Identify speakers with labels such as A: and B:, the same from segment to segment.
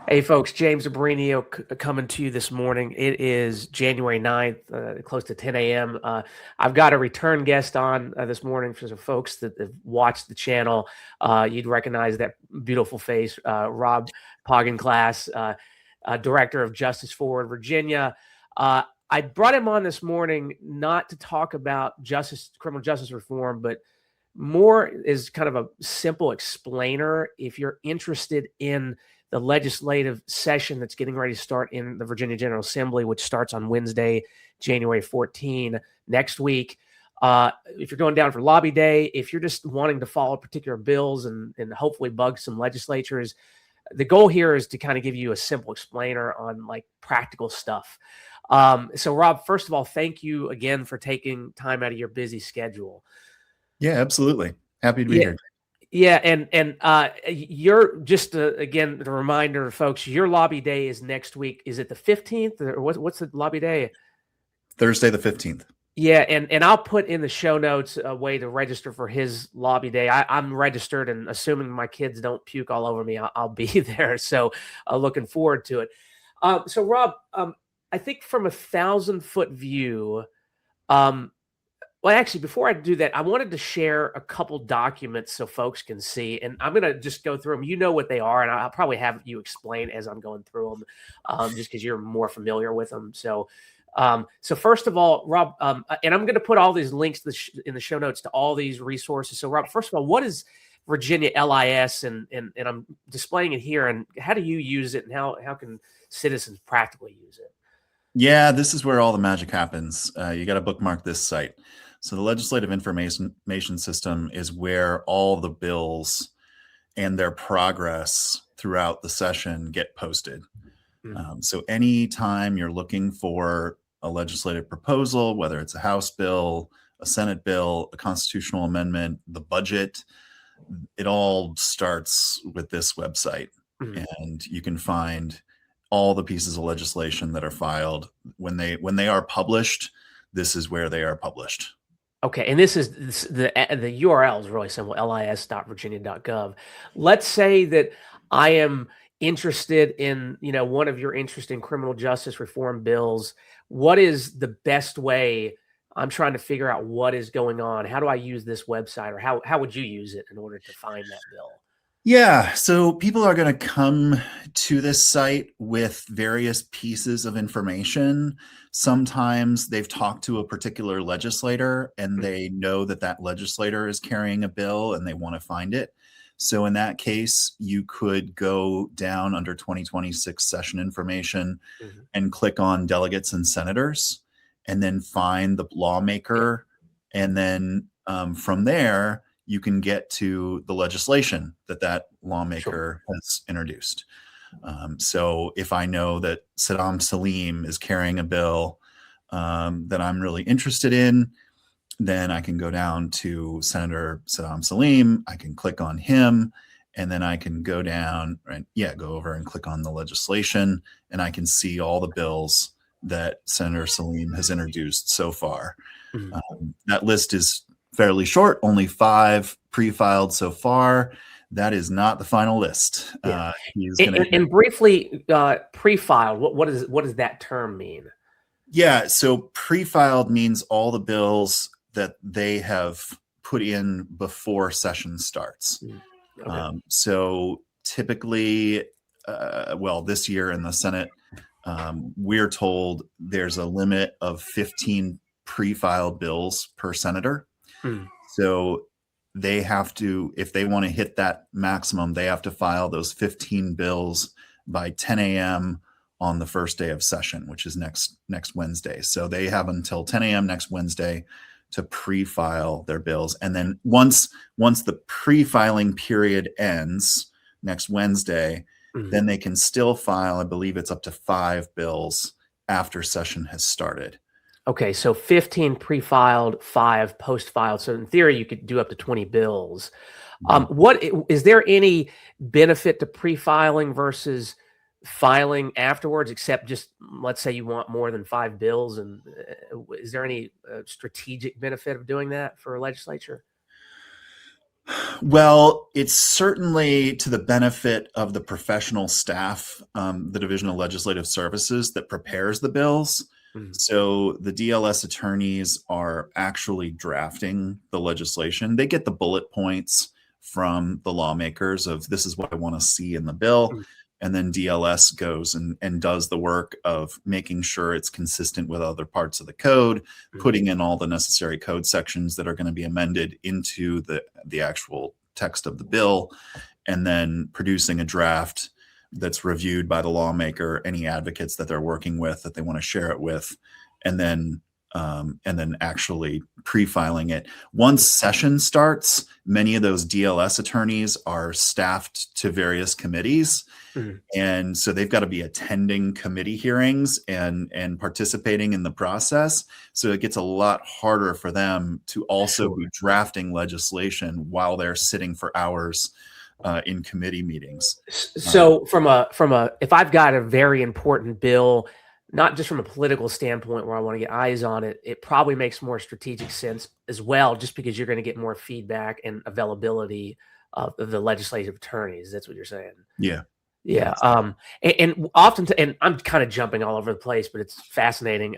A: Hey, folks, James Abrenio coming to you this morning. It is January 9th, close to 10 a.m. I've got a return guest on this morning for some folks that have watched the channel. You'd recognize that beautiful face, Rob Poggenklass, Director of Justice Forward Virginia. I brought him on this morning not to talk about criminal justice reform, but more is kind of a simple explainer. If you're interested in the legislative session that's getting ready to start in the Virginia General Assembly, which starts on Wednesday, January 14, next week. If you're going down for lobby day, if you're just wanting to follow particular bills and hopefully bug some legislatures, the goal here is to kind of give you a simple explainer on like practical stuff. So Rob, first of all, thank you again for taking time out of your busy schedule.
B: Yeah, absolutely. Happy to be here.
A: Yeah, and you're just again the reminder, folks. Your lobby day is next week. Is it the 15th or what's the lobby day?
B: Thursday the 15th.
A: Yeah, and I'll put in the show notes a way to register for his lobby day. I'm registered, and assuming my kids don't puke all over me, I'll be there. So looking forward to it. So Rob, I think from a 1,000-foot view. Well, actually, before I do that, I wanted to share a couple documents so folks can see, and I'm going to just go through them. You know what they are, and I'll probably have you explain as I'm going through them, just because you're more familiar with them. So first of all, Rob, and I'm going to put all these links in the show notes to all these resources. So, Rob, first of all, what is Virginia LIS, and I'm displaying it here, and how do you use it, and how can citizens practically use it?
B: Yeah, this is where all the magic happens. You got to bookmark this site. So the Legislative Information System is where all the bills and their progress throughout the session get posted. So anytime you're looking for a legislative proposal, whether it's a House bill, a Senate bill, a constitutional amendment, the budget, it all starts with this website. And you can find all the pieces of legislation that are filed. When they are published, this is where they are published.
A: Okay, and this is the URL is really simple, lis.virginia.gov. Let's say that I am interested in, one of your interesting criminal justice reform bills. What is the best way? I'm trying to figure out what is going on. How do I use this website, or how would you use it in order to find that bill?
B: Yeah, so people are going to come to this site with various pieces of information. Sometimes they've talked to a particular legislator and they know that that legislator is carrying a bill and they want to find it. So in that case, you could go down under 2026 session information and click on delegates and senators and then find the lawmaker. And then from there, you can get to the legislation that lawmaker has introduced. So if I know that Saddam Salim is carrying a bill that I'm really interested in, then I can go down to Senator Saddam Salim. I can click on him, and then I can go down and go over and click on the legislation, and I can see all the bills that Senator Salim has introduced so far. That list is fairly short, only 5 pre-filed so far. That is not the final list.
A: And briefly, pre-filed, what does that term mean?
B: Yeah, so pre-filed means all the bills that they have put in before session starts. So typically, this year in the Senate, we're told there's a limit of 15 pre-filed bills per senator. So they have to, if they want to hit that maximum, they have to file those 15 bills by 10 a.m. on the first day of session, which is next Wednesday. So they have until 10 a.m. next Wednesday to pre-file their bills. And then once the pre-filing period ends next Wednesday, then they can still file, I believe it's up to 5 bills after session has started.
A: Okay, so 15 pre-filed, 5 post-filed. So in theory, you could do up to 20 bills. What is there any benefit to pre-filing versus filing afterwards, except just let's say you want more than 5 bills? And is there any strategic benefit of doing that for a legislature?
B: Well, it's certainly to the benefit of the professional staff, the Division of Legislative Services that prepares the bills.
A: Mhm.
B: So the DLS attorneys are actually drafting the legislation. They get the bullet points from the lawmakers of this is what I want to see in the bill.
A: Mhm.
B: And then DLS goes and does the work of making sure it's consistent with other parts of the code,
A: Mhm.
B: putting in all the necessary code sections that are going to be amended into the actual text of the bill, and then producing a draft that's reviewed by the lawmaker, any advocates that they're working with that they want to share it with, and then actually pre-filing it. Once session starts, many of those DLS attorneys are staffed to various committees.
A: Mhm.
B: And so they've got to be attending committee hearings and participating in the process. So it gets a lot harder for them to also
A: Sure.
B: be drafting legislation while they're sitting for hours in committee meetings.
A: So if I've got a very important bill, not just from a political standpoint where I want to get eyes on it, it probably makes more strategic sense as well, just because you're going to get more feedback and availability of the legislative attorneys. That's what you're saying.
B: Yeah.
A: Yeah.
B: Yes.
A: And often, and I'm kind of jumping all over the place, but it's fascinating.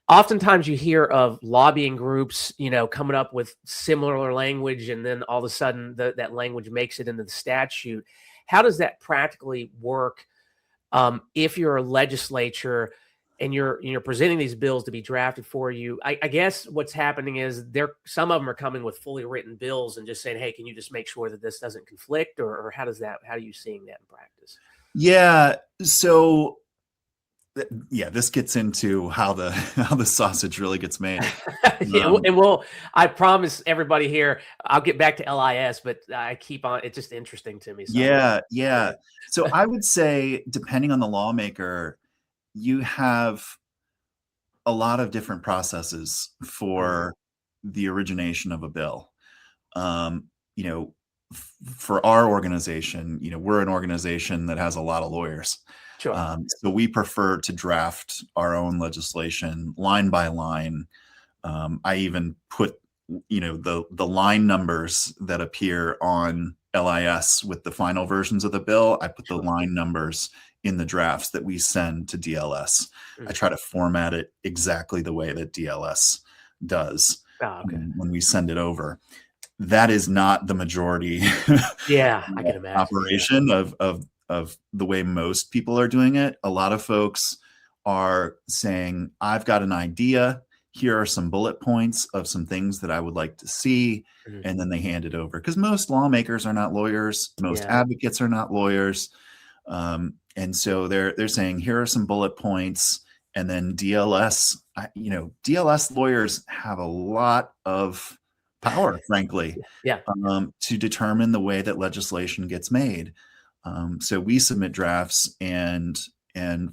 A: Oftentimes you hear of lobbying groups, coming up with similar language, and then all of a sudden that language makes it into the statute. How does that practically work if you're a legislature and you're presenting these bills to be drafted for you? I guess what's happening is some of them are coming with fully written bills and just saying, "Hey, can you just make sure that this doesn't conflict?" Or how are you seeing that in practice?
B: Yeah. So yeah, this gets into how the sausage really gets made.
A: Yeah, I promise everybody here, I'll get back to LIS, but I keep on. It's just interesting to me. So
B: Yeah. So I would say, depending on the lawmaker, you have a lot of different processes
A: Mhm.
B: for the origination of a bill. Um, you know, for our organization, we're an organization that has a lot of lawyers.
A: Sure.
B: So we prefer to draft our own legislation line by line. I even put, the line numbers that appear on LIS with the final versions of the bill. I put the
A: Sure.
B: line numbers in the drafts that we send to DLS. I
A: Mhm.
B: try to format it exactly the way that DLS does
A: Ah, okay.
B: when we send it over. That is not the majority
A: Yeah, I can imagine. Yeah.
B: operation of the way most people are doing it. A lot of folks are saying, I've got an idea. Here are some bullet points of some things that I would like to see.
A: Mhm.
B: And then they hand it over, because most lawmakers are not lawyers. Most
A: Yeah.
B: advocates are not lawyers. And so they're saying, here are some bullet points. And then DLS, DLS lawyers have a lot of power, frankly,
A: Yeah.
B: to determine the way that legislation gets made. So we submit drafts, and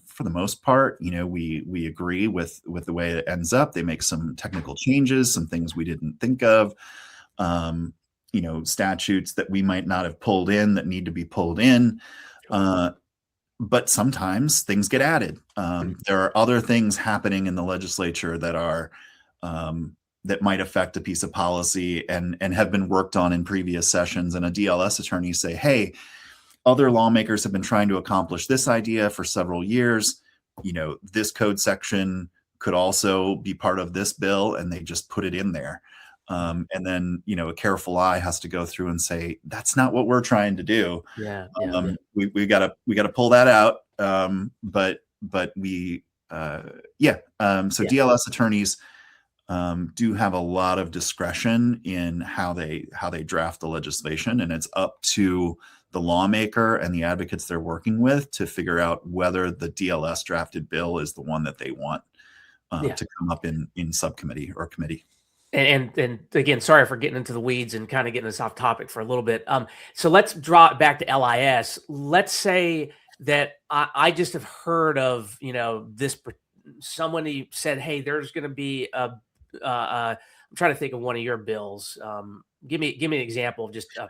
B: for the most part, we agree with the way it ends up. They make some technical changes, some things we didn't think of, statutes that we might not have pulled in that need to be pulled in.
A: Sure.
B: But sometimes things get added.
A: Mhm.
B: There are other things happening in the legislature that are that might affect a piece of policy and have been worked on in previous sessions. And a DLS attorney say, "Hey, other lawmakers have been trying to accomplish this idea for several years. This code section could also be part of this bill," and they just put it in there.
A: Mhm.
B: And then, a careful eye has to go through and say, "That's not what we're trying to do.
A: Yeah. Yeah.
B: We gotta pull that out." But we, yeah. So
A: Yeah.
B: DLS attorneys do have a lot of discretion in how they draft the legislation, and it's up to the lawmaker and the advocates they're working with to figure out whether the DLS drafted bill is the one that they want
A: Yeah.
B: to come up in subcommittee or committee.
A: And again, sorry for getting into the weeds and kind of getting us off topic for a little bit. So let's draw it back to LIS. Let's say that I just have heard of, someone said, "Hey, there's going to be I'm trying to think of one of your bills. Give me an example of just a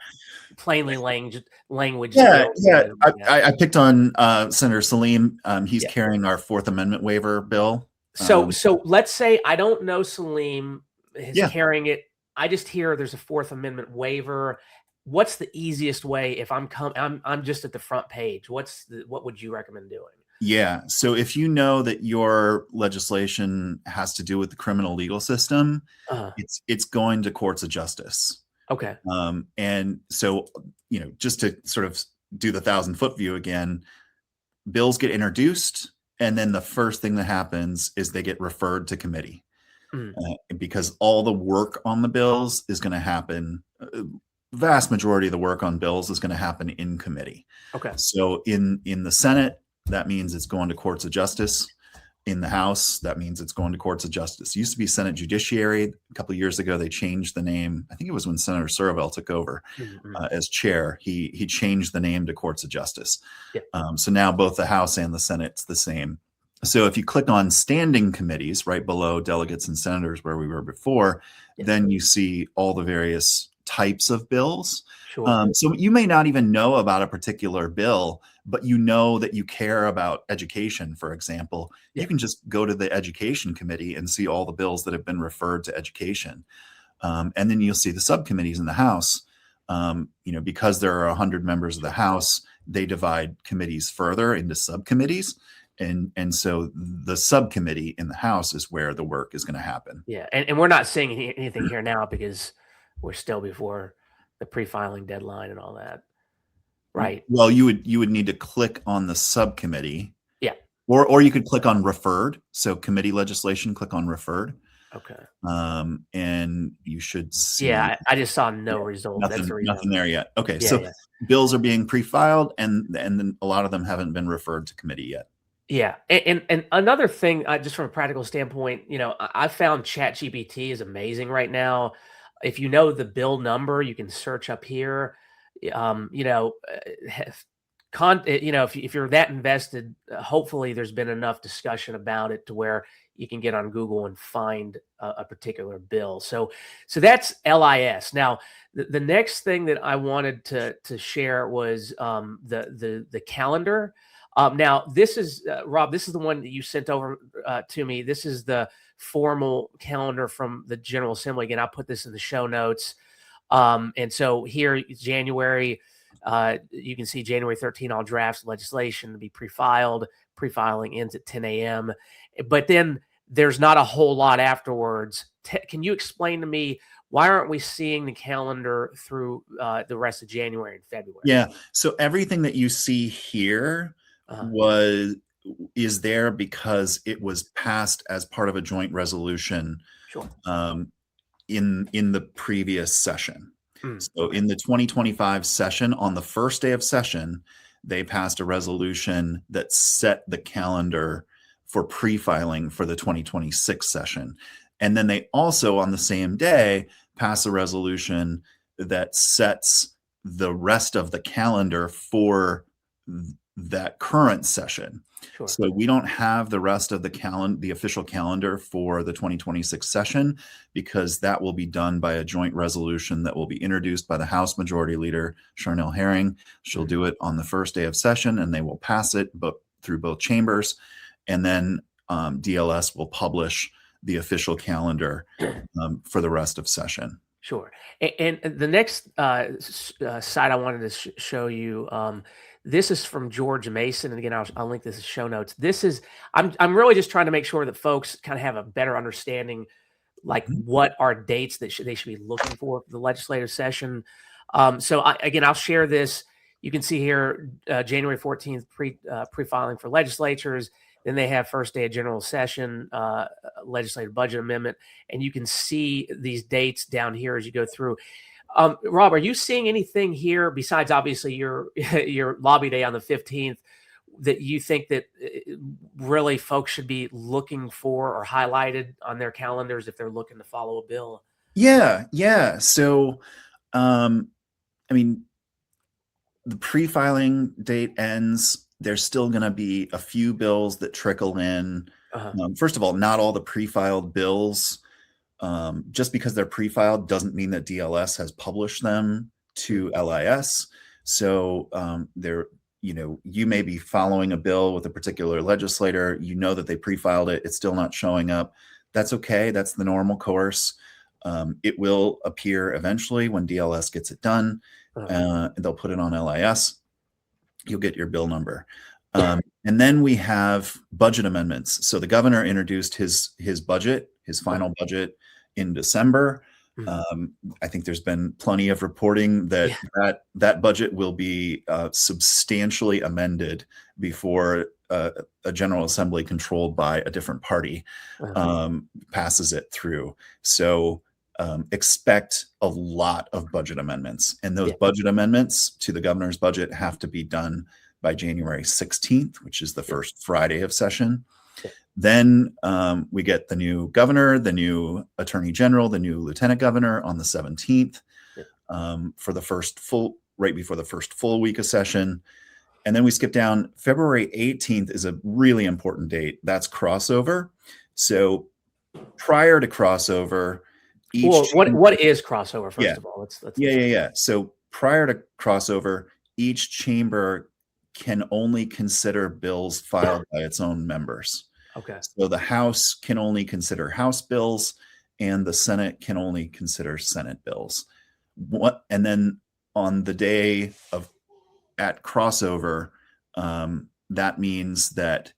A: plainly language
B: Yeah,
A: bill.
B: yeah.
A: Yeah.
B: I picked on Senator Salim. He's
A: Yeah.
B: carrying our Fourth Amendment waiver bill.
A: So let's say I don't know Salim is
B: Yeah,
A: carrying it. I just hear there's a Fourth Amendment waiver. What's the easiest way if I'm just at the front page? What would you recommend doing?
B: Yeah. So if you know that your legislation has to do with the criminal legal system,
A: Uh,
B: it's going to courts of justice.
A: okay.
B: And so, just to sort of do the 1,000-foot view again, bills get introduced, and then the first thing that happens is they get referred to committee.
A: Mm,
B: Because all the work on the bills is going to happen. Vast majority of the work on bills is going to happen in committee.
A: okay.
B: So in the Senate, that means it's going to courts of justice. In the House, that means it's going to courts of justice. It used to be Senate Judiciary. A couple of years ago, they changed the name. I think it was when Senator Surville took over as chair. He changed the name to courts of justice.
A: Yeah.
B: So now both the House and the Senate's the same. So if you click on standing committees right below delegates and senators where we were before, then you see all the various types of bills.
A: Sure.
B: So you may not even know about a particular bill, but you know that you care about education, for example.
A: Yeah.
B: You can just go to the education committee and see all the bills that have been referred to education. And then you'll see the subcommittees in the House. Because there are 100 members of the House, they divide committees further into subcommittees. And so the subcommittee in the House is where the work is going to happen.
A: Yeah. And we're not seeing anything here now because we're still before the pre-filing deadline and all that. Right.
B: Well, you would need to click on the subcommittee.
A: Yeah.
B: Or you could click on referred. So committee legislation, click on referred.
A: Okay.
B: And you should see.
A: Yeah, I just saw no result. That's the reason.
B: Nothing there yet. Okay.
A: Yeah,
B: So bills are being pre-filed, and then a lot of them haven't been referred to committee yet.
A: Yeah. And another thing, just from a practical standpoint, I found ChatGPT is amazing right now. If you know the bill number, you can search up here. If you're that invested, hopefully there's been enough discussion about it to where you can get on Google and find a particular bill. So that's LIS. Now, the next thing that I wanted to share was the calendar. Now, this is Rob. This is the one that you sent over to me. This is the formal calendar from the General Assembly. Again, I'll put this in the show notes. And so here, January, you can see January 13, all drafts legislation to be pre-filed. Pre-filing ends at 10 a.m. But then there's not a whole lot afterwards. Can you explain to me why aren't we seeing the calendar through the rest of January and February?
B: Yeah. So everything that you see here is there because it was passed as part of a joint resolution.
A: Sure.
B: In the previous session.
A: Mm.
B: So in the 2025 session, on the first day of session, they passed a resolution that set the calendar for pre-filing for the 2026 session. And then they also, on the same day, pass a resolution that sets the rest of the calendar for that current session.
A: Sure.
B: So we don't have the rest of the official calendar for the 2026 session because that will be done by a joint resolution that will be introduced by the House Majority Leader, Charnel Herring. She'll do it on the first day of session, and they will pass it through both chambers. And then DLS will publish the official calendar for the rest of session.
A: Sure. And the next site I wanted to show you, this is from George Mason, and again, I'll link this in show notes. This is I'm really just trying to make sure that folks kind of have a better understanding, like what are dates that they should be looking for the legislative session. So I'll share this. You can see here January 14th pre-filing for legislatures. Then they have first day of general session, legislative budget amendment, and you can see these dates down here as you go through. Rob, are you seeing anything here besides obviously your lobby day on the 15th that you think that really folks should be looking for or highlighted on their calendars if they're looking to follow a bill?
B: Yeah. So, the pre-filing date ends. There's still going to be a few bills that trickle in. First of all, not all the pre-filed bills, just because they're pre-filed doesn't mean that DLS has published them to LIS. So you may be following a bill with a particular legislator. You know that they pre-filed it. It's still not showing up. That's okay. That's the normal course. It will appear eventually when DLS gets it done. They'll put it on LIS. You'll get your bill number. And then we have budget amendments. So the governor introduced his budget, his final budget in December. I think there's been plenty of reporting that that budget will be substantially amended before a General Assembly controlled by a different party passes it through. So expect a lot of budget amendments, and those budget amendments to the governor's budget have to be done by January 16th, which is the first Friday of session. Then we get the new governor, the new attorney general, the new lieutenant governor on the 17th for the first right before the first full week of session. And then we skip down. February 18th is a really important date. That's crossover. So prior to crossover,
A: what is crossover, first of all? Let's
B: So prior to crossover, each chamber can only consider bills filed by its own members.
A: Okay.
B: So the House can only consider House bills, and the Senate can only consider Senate bills. And then on the day at crossover, that means that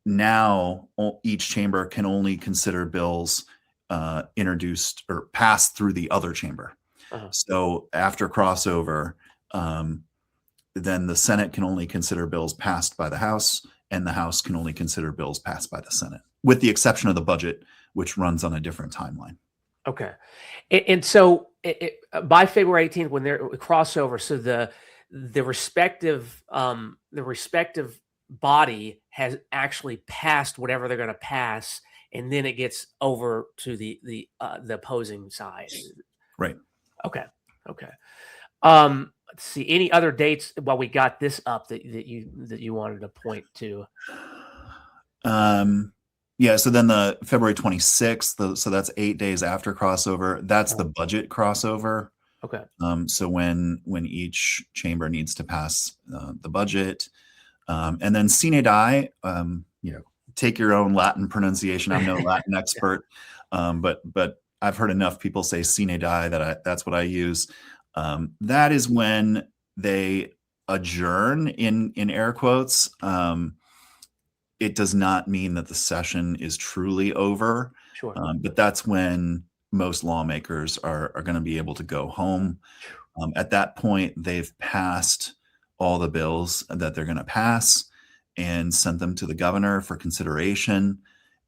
B: now each chamber can only consider bills introduced or passed through the other chamber. So after crossover, then the Senate can only consider bills passed by the House, and the House can only consider bills passed by the Senate, with the exception of the budget, which runs on a different timeline.
A: Okay. And so by February 18th, when they're crossover, so the respective body has actually passed whatever they're going to pass, and then it gets over to the opposing side.
B: Right.
A: Okay. Let's see. Any other dates while we got this up that you wanted to point to?
B: So then the February 26th, so that's 8 days after crossover. That's the budget crossover.
A: Okay.
B: So when each chamber needs to pass the budget, and then sine die, take your own Latin pronunciation. I'm no Latin expert, but I've heard enough people say sine die that that's what I use. That is when they adjourn in air quotes. It does not mean that the session is truly over.
A: Sure.
B: But that's when most lawmakers are going to be able to go home. At that point, they've passed all the bills that they're going to pass and sent them to the governor for consideration.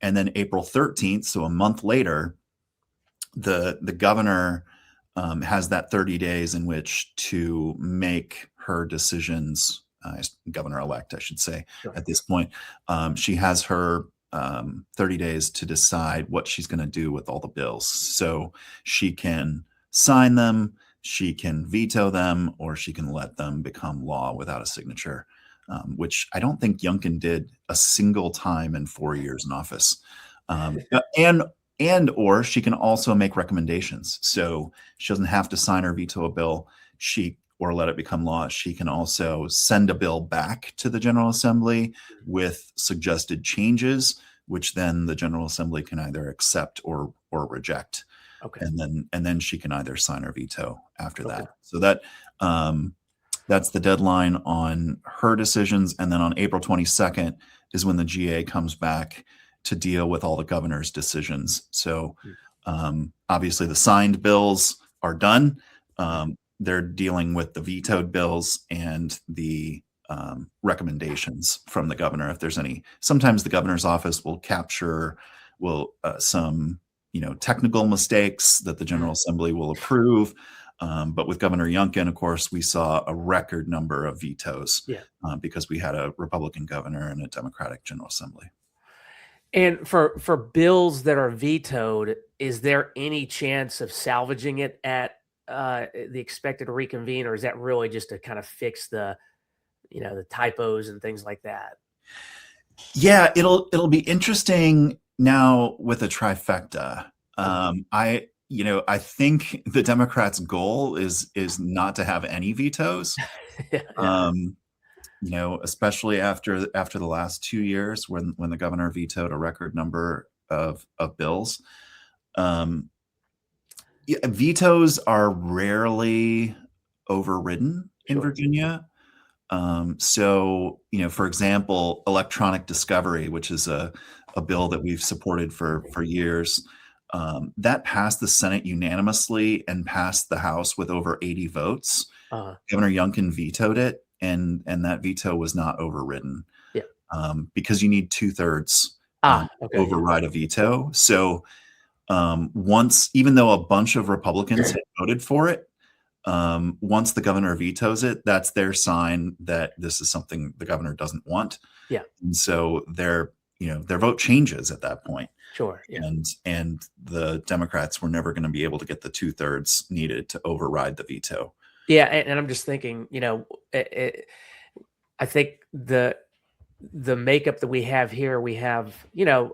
B: And then April 13th, so a month later, the governor has that 30 days in which to make her decisions. Governor-elect, I should say, at this point. She has her 30 days to decide what she's going to do with all the bills. So she can sign them, she can veto them, or she can let them become law without a signature, which I don't think Youngkin did a single time in 4 years in office. Or she can also make recommendations. So she doesn't have to sign or veto a bill. Or let it become law. She can also send a bill back to the General Assembly with suggested changes, which then the General Assembly can either accept or reject. Okay. And then she can either sign or veto after that. So that's the deadline on her decisions. And then on April 22nd is when the GA comes back to deal with all the governor's decisions. So obviously the signed bills are done. They're dealing with the vetoed bills and the recommendations from the governor. If there's any, sometimes the governor's office will capture some technical mistakes that the General Assembly will approve. But with Governor Youngkin, of course, we saw a record number of vetoes because we had a Republican governor and a Democratic General Assembly.
A: And for bills that are vetoed, is there any chance of salvaging it at the expected reconvene, or is that really just to kind of fix the typos and things like that?
B: Yeah, it'll be interesting now with a trifecta. I think the Democrats' goal is not to have any vetoes. Especially after the last 2 years when the governor vetoed a record number of bills. Yeah, vetoes are rarely overridden in
A: Sure.
B: Virginia. So, for example, electronic discovery, which is a bill that we've supported for years, that passed the Senate unanimously and passed the House with over 80 votes.
A: Uh-huh.
B: Governor Youngkin vetoed it, and that veto was not overridden,
A: Yeah.
B: because you need 2/3
A: Okay. Yeah.
B: override a veto. So once, even though a bunch of Republicans had voted for it, once the governor vetoes it, that's their sign that this is something the governor doesn't want.
A: Yeah.
B: And so their vote changes at that point.
A: Sure. Yeah.
B: And the Democrats were never going to be able to get the 2/3 needed to override the veto.
A: Yeah. And I'm just thinking, I think the makeup that we have here, we have,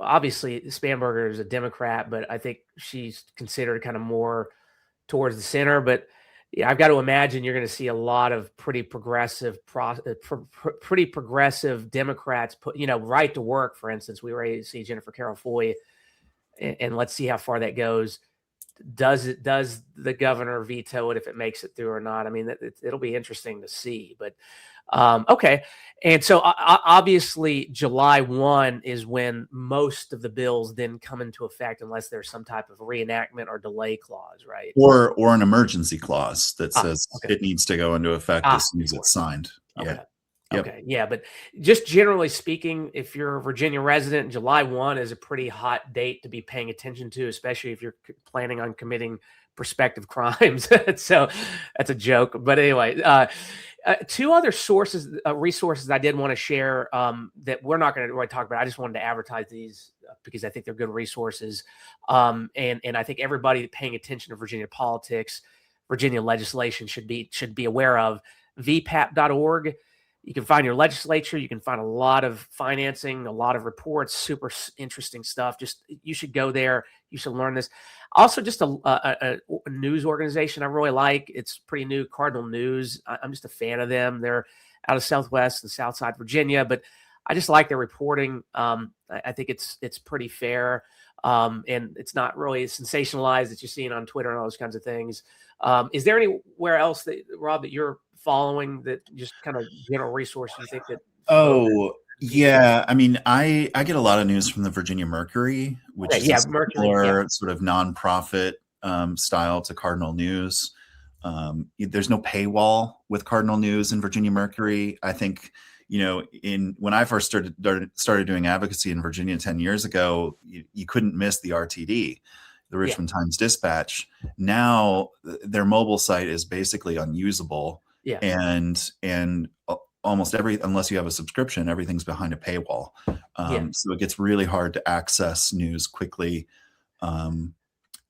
A: obviously Spanberger is a Democrat, but I think she's considered kind of more towards the center. But yeah, I've got to imagine you're going to see a lot of pretty progressive, pretty progressive Democrats put, right to work. For instance, we were ready to see Jennifer Carroll Foy, and let's see how far that goes. Does the governor veto it if it makes it through or not? I mean, it'll be interesting to see. But okay. And so obviously July 1 is when most of the bills then come into effect, unless there's some type of reenactment or delay clause, right?
B: Or an emergency clause that says
A: Okay.
B: it needs to go into effect as soon as
A: Sure.
B: it's signed.
A: Okay.
B: Yeah. Yep.
A: Okay. Yeah. But just generally speaking, if you're a Virginia resident, July 1 is a pretty hot date to be paying attention to, especially if you're planning on committing prospective crimes. So that's a joke. But anyway, two other resources I did want to share that we're not going to really talk about. I just wanted to advertise these because I think they're good resources. And I think everybody paying attention to Virginia politics, Virginia legislation should be aware of VPAP.org. You can find your legislature. You can find a lot of financing, a lot of reports, super interesting stuff. Just, you should go there. You should learn this. Also, just a news organization I really like. It's pretty new, Cardinal News. I'm just a fan of them. They're out of Southwest and Southside Virginia, but I just like their reporting. I think it's pretty fair, and it's not really sensationalized that you're seeing on Twitter and all those kinds of things. Is there anywhere else that, Rob, that you're following, that just kind of general resource you think that?
B: Yeah. I mean, I get a lot of news from the Virginia Mercury, which is a similar sort of nonprofit style to Cardinal News. There's no paywall with Cardinal News and Virginia Mercury. I think, when I first started doing advocacy in Virginia 10 years ago, you couldn't miss the RTD, the Richmond Times Dispatch. Now their mobile site is basically unusable.
A: Yeah.
B: And almost unless you have a subscription, everything's behind a paywall. So it gets really hard to access news quickly. And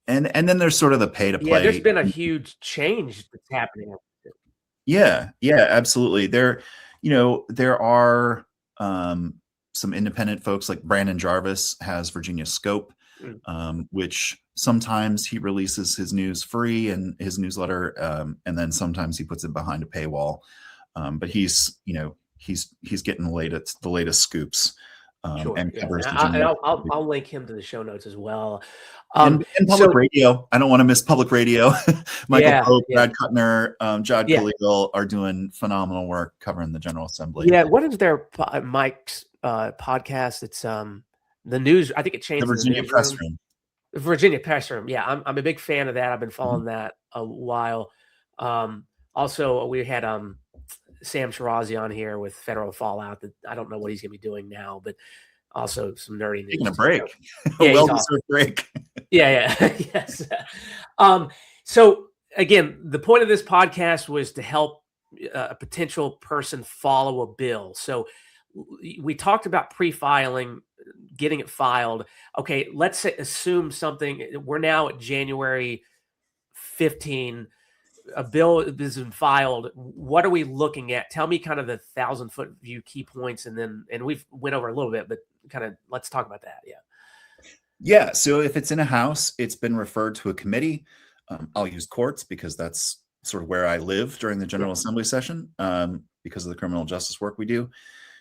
B: then there's sort of the pay to play.
A: Yeah, there's been a huge change that's happening.
B: Yeah, absolutely. There are some independent folks, like Brandon Jarvis has Virginia Scope, which sometimes he releases his news free in his newsletter, and then sometimes he puts it behind a paywall. But he's getting the latest scoops, and covers Virginia.
A: I'll link him to the show notes as well.
B: And public radio. I don't want to miss public radio. Michael Pope, Brad Kuttner, Jod Khalil are doing phenomenal work covering the General Assembly.
A: Yeah, what is their Mike's podcast? It's the news. I think it changed.
B: The Virginia Press Room.
A: The Virginia Press Room. Yeah, I'm a big fan of that. I've been following that a while. Also, we had Sam Shirazi on here with Federal Fallout. That I don't know what he's going to be doing now, but also some nerdy news.
B: Taking a break.
A: Yeah,
B: well-deserved break.
A: Yeah. Yes. So again, the point of this podcast was to help a potential person follow a bill. So we talked about pre-filing, getting it filed. Okay, let's assume something. We're now at January 15. A bill has been filed. What are we looking at? Tell me kind of the 1,000-foot view key points, and we've went over a little bit, but kind of let's talk about that.
B: Yeah. So if it's in a House, it's been referred to a committee. I'll use courts because that's sort of where I live during the General Assembly session, because of the criminal justice work we do.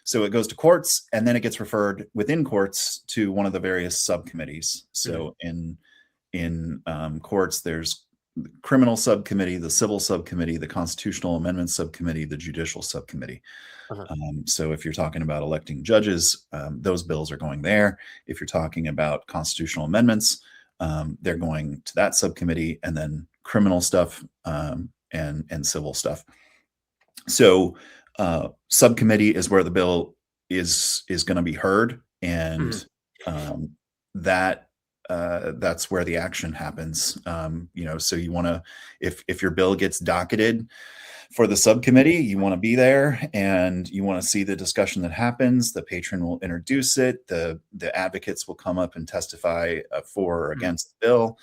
B: So it goes to courts, and then it gets referred within courts to one of the various subcommittees. So in courts, there's criminal subcommittee, the civil subcommittee, the constitutional amendments subcommittee, the judicial subcommittee.
A: Uh-huh.
B: So if you're talking about electing judges, those bills are going there. If you're talking about constitutional amendments, they're going to that subcommittee, and then criminal stuff and civil stuff. So subcommittee is where the bill is going to be heard, and that's where the action happens. So you want to, if your bill gets docketed for the subcommittee, you want to be there and you want to see the discussion that happens. The patron will introduce it. The advocates will come up and testify for or against the bill.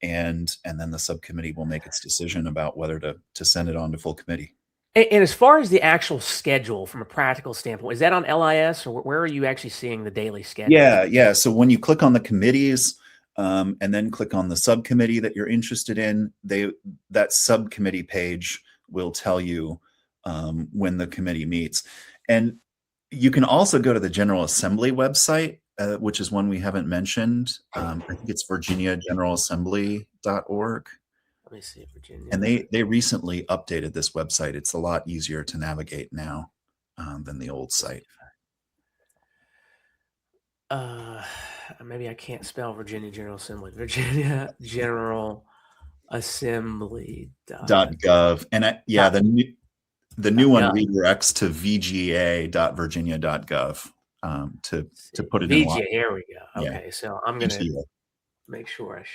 B: And then the subcommittee will make its decision about whether to send it on to full committee.
A: And as far as the actual schedule from a practical standpoint, is that on LIS, or where are you actually seeing the daily schedule?
B: Yeah. So when you click on the committees, and then click on the subcommittee that you're interested in, that subcommittee page will tell you when the committee meets. And you can also go to the General Assembly website, which is one we haven't mentioned. I think it's virginiageneralassembly.org.
A: Let me see, Virginia.
B: And they recently updated this website. It's a lot easier to navigate now than the old site.
A: Maybe I can't spell Virginia General Assembly. Virginia General Assembly
B: .gov. And the new one redirects to vga.virginia.gov to put it in.
A: VGA, here we go. Okay,
B: Yeah.
A: so I'm going to make sure I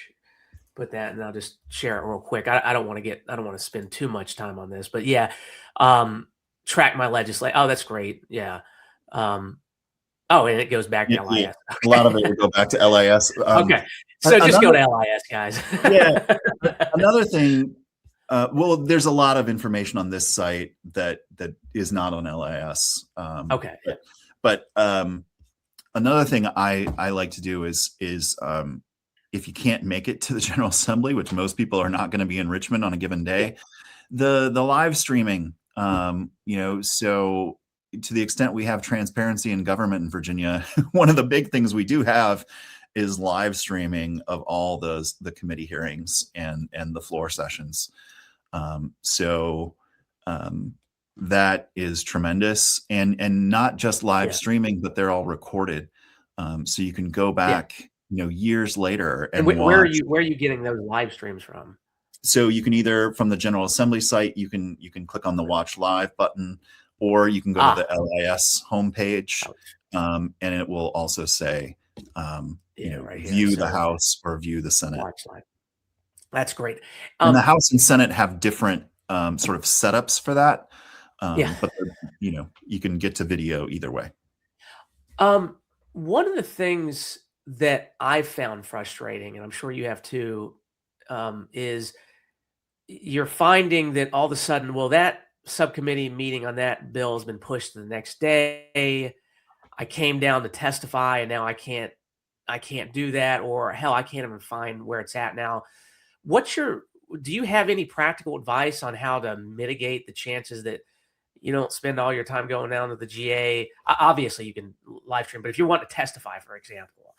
A: put that, and I'll just share it real quick. I don't want to spend too much time on this, but yeah, track my legislation. Oh, that's great. Yeah. Oh, and it goes back to LIS.
B: Yeah. Okay. A lot of it will go back to LIS.
A: Okay. So just go to LIS, guys.
B: Yeah. Another thing, well, there's a lot of information on this site that is not on LIS.
A: Okay.
B: But another thing I like to do is if you can't make it to the General Assembly, which most people are not going to be in Richmond on a given day, the live streaming, so to the extent we have transparency in government in Virginia, one of the big things we do have is live streaming of all the committee hearings and the floor sessions. That is tremendous, and not just live streaming, but they're all recorded. So you can go back, years later and
A: where are you getting those live streams from?
B: So you can either from the General Assembly site, you can click on the Watch Live button, or you can go to the LIS homepage, and it will also say, right view the House or view the Senate.
A: Watch Live. That's great.
B: And the House and Senate have different sort of setups for that. But you can get to video either way.
A: One of the things that I found frustrating, and I'm sure you have too, is you're finding that all of a sudden, well, that subcommittee meeting on that bill has been pushed to the next day. I came down to testify, and now I can't do that, or hell, I can't even find where it's at now. Do you have any practical advice on how to mitigate the chances that you don't spend all your time going down to the GA? Obviously, you can live stream, but if you want to testify, for example,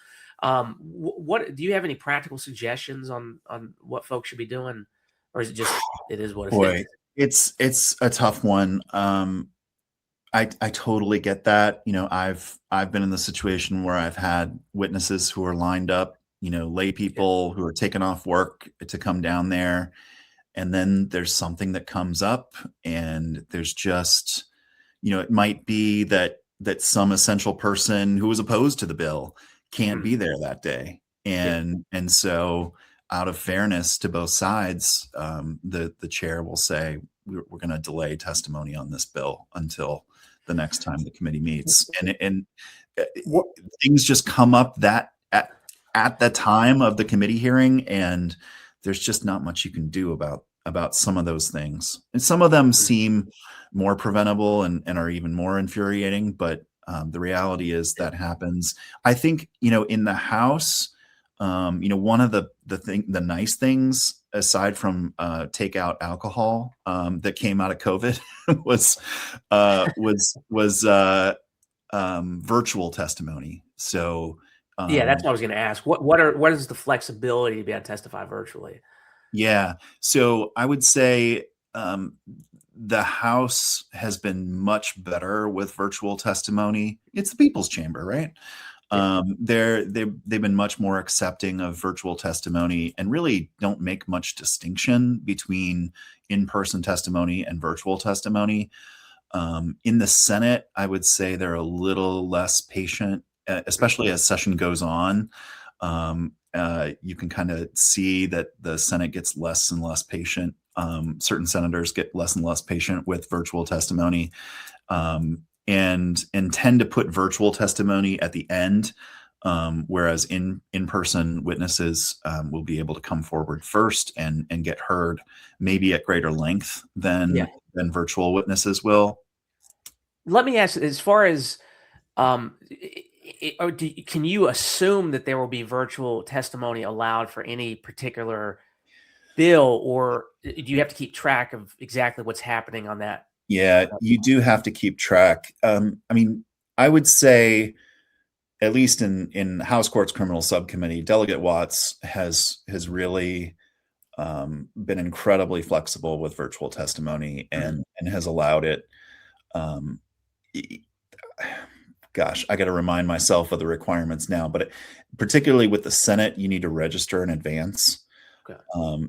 A: what do you have any practical suggestions on what folks should be doing, or is it just it is what it is?
B: It's a tough one. I totally get that. I've been in the situation where I've had witnesses who are lined up, lay people who are taking off work to come down there. And then there's something that comes up, and there's just, it might be that some essential person who was opposed to the bill can't be there that day. And so out of fairness to both sides, the chair will say, we're going to delay testimony on this bill until the next time the committee meets. And things just come up that at the time of the committee hearing, and there's just not much you can do about some of those things. And some of them seem more preventable and are even more infuriating, but the reality is that happens. I think, in the House, one of the nice things, aside from takeout alcohol, that came out of COVID was virtual testimony. So
A: that's what I was going to ask. What is the flexibility to be able to testify virtually?
B: Yeah. So I would say the House has been much better with virtual testimony. It's the people's chamber, right?
A: Yeah.
B: They've been much more accepting of virtual testimony and really don't make much distinction between in-person testimony and virtual testimony. In the Senate, I would say they're a little less patient, especially as session goes on. You can kind of see that the Senate gets less and less patient. Certain senators get less and less patient with virtual testimony, and tend to put virtual testimony at the end, whereas in-person witnesses will be able to come forward first and get heard, maybe at greater length
A: Yeah.
B: than virtual witnesses will.
A: Let me ask, as far as can you assume that there will be virtual testimony allowed for any particular bill, or do you have to keep track of exactly what's happening on that?
B: Yeah, you do have to keep track. I mean, I would say, at least in House Courts Criminal Subcommittee, Delegate Watts has really been incredibly flexible with virtual testimony and has allowed it. Um, Gosh, I got to remind myself of the requirements now, but particularly with the Senate, you need to register in advance.
A: Okay.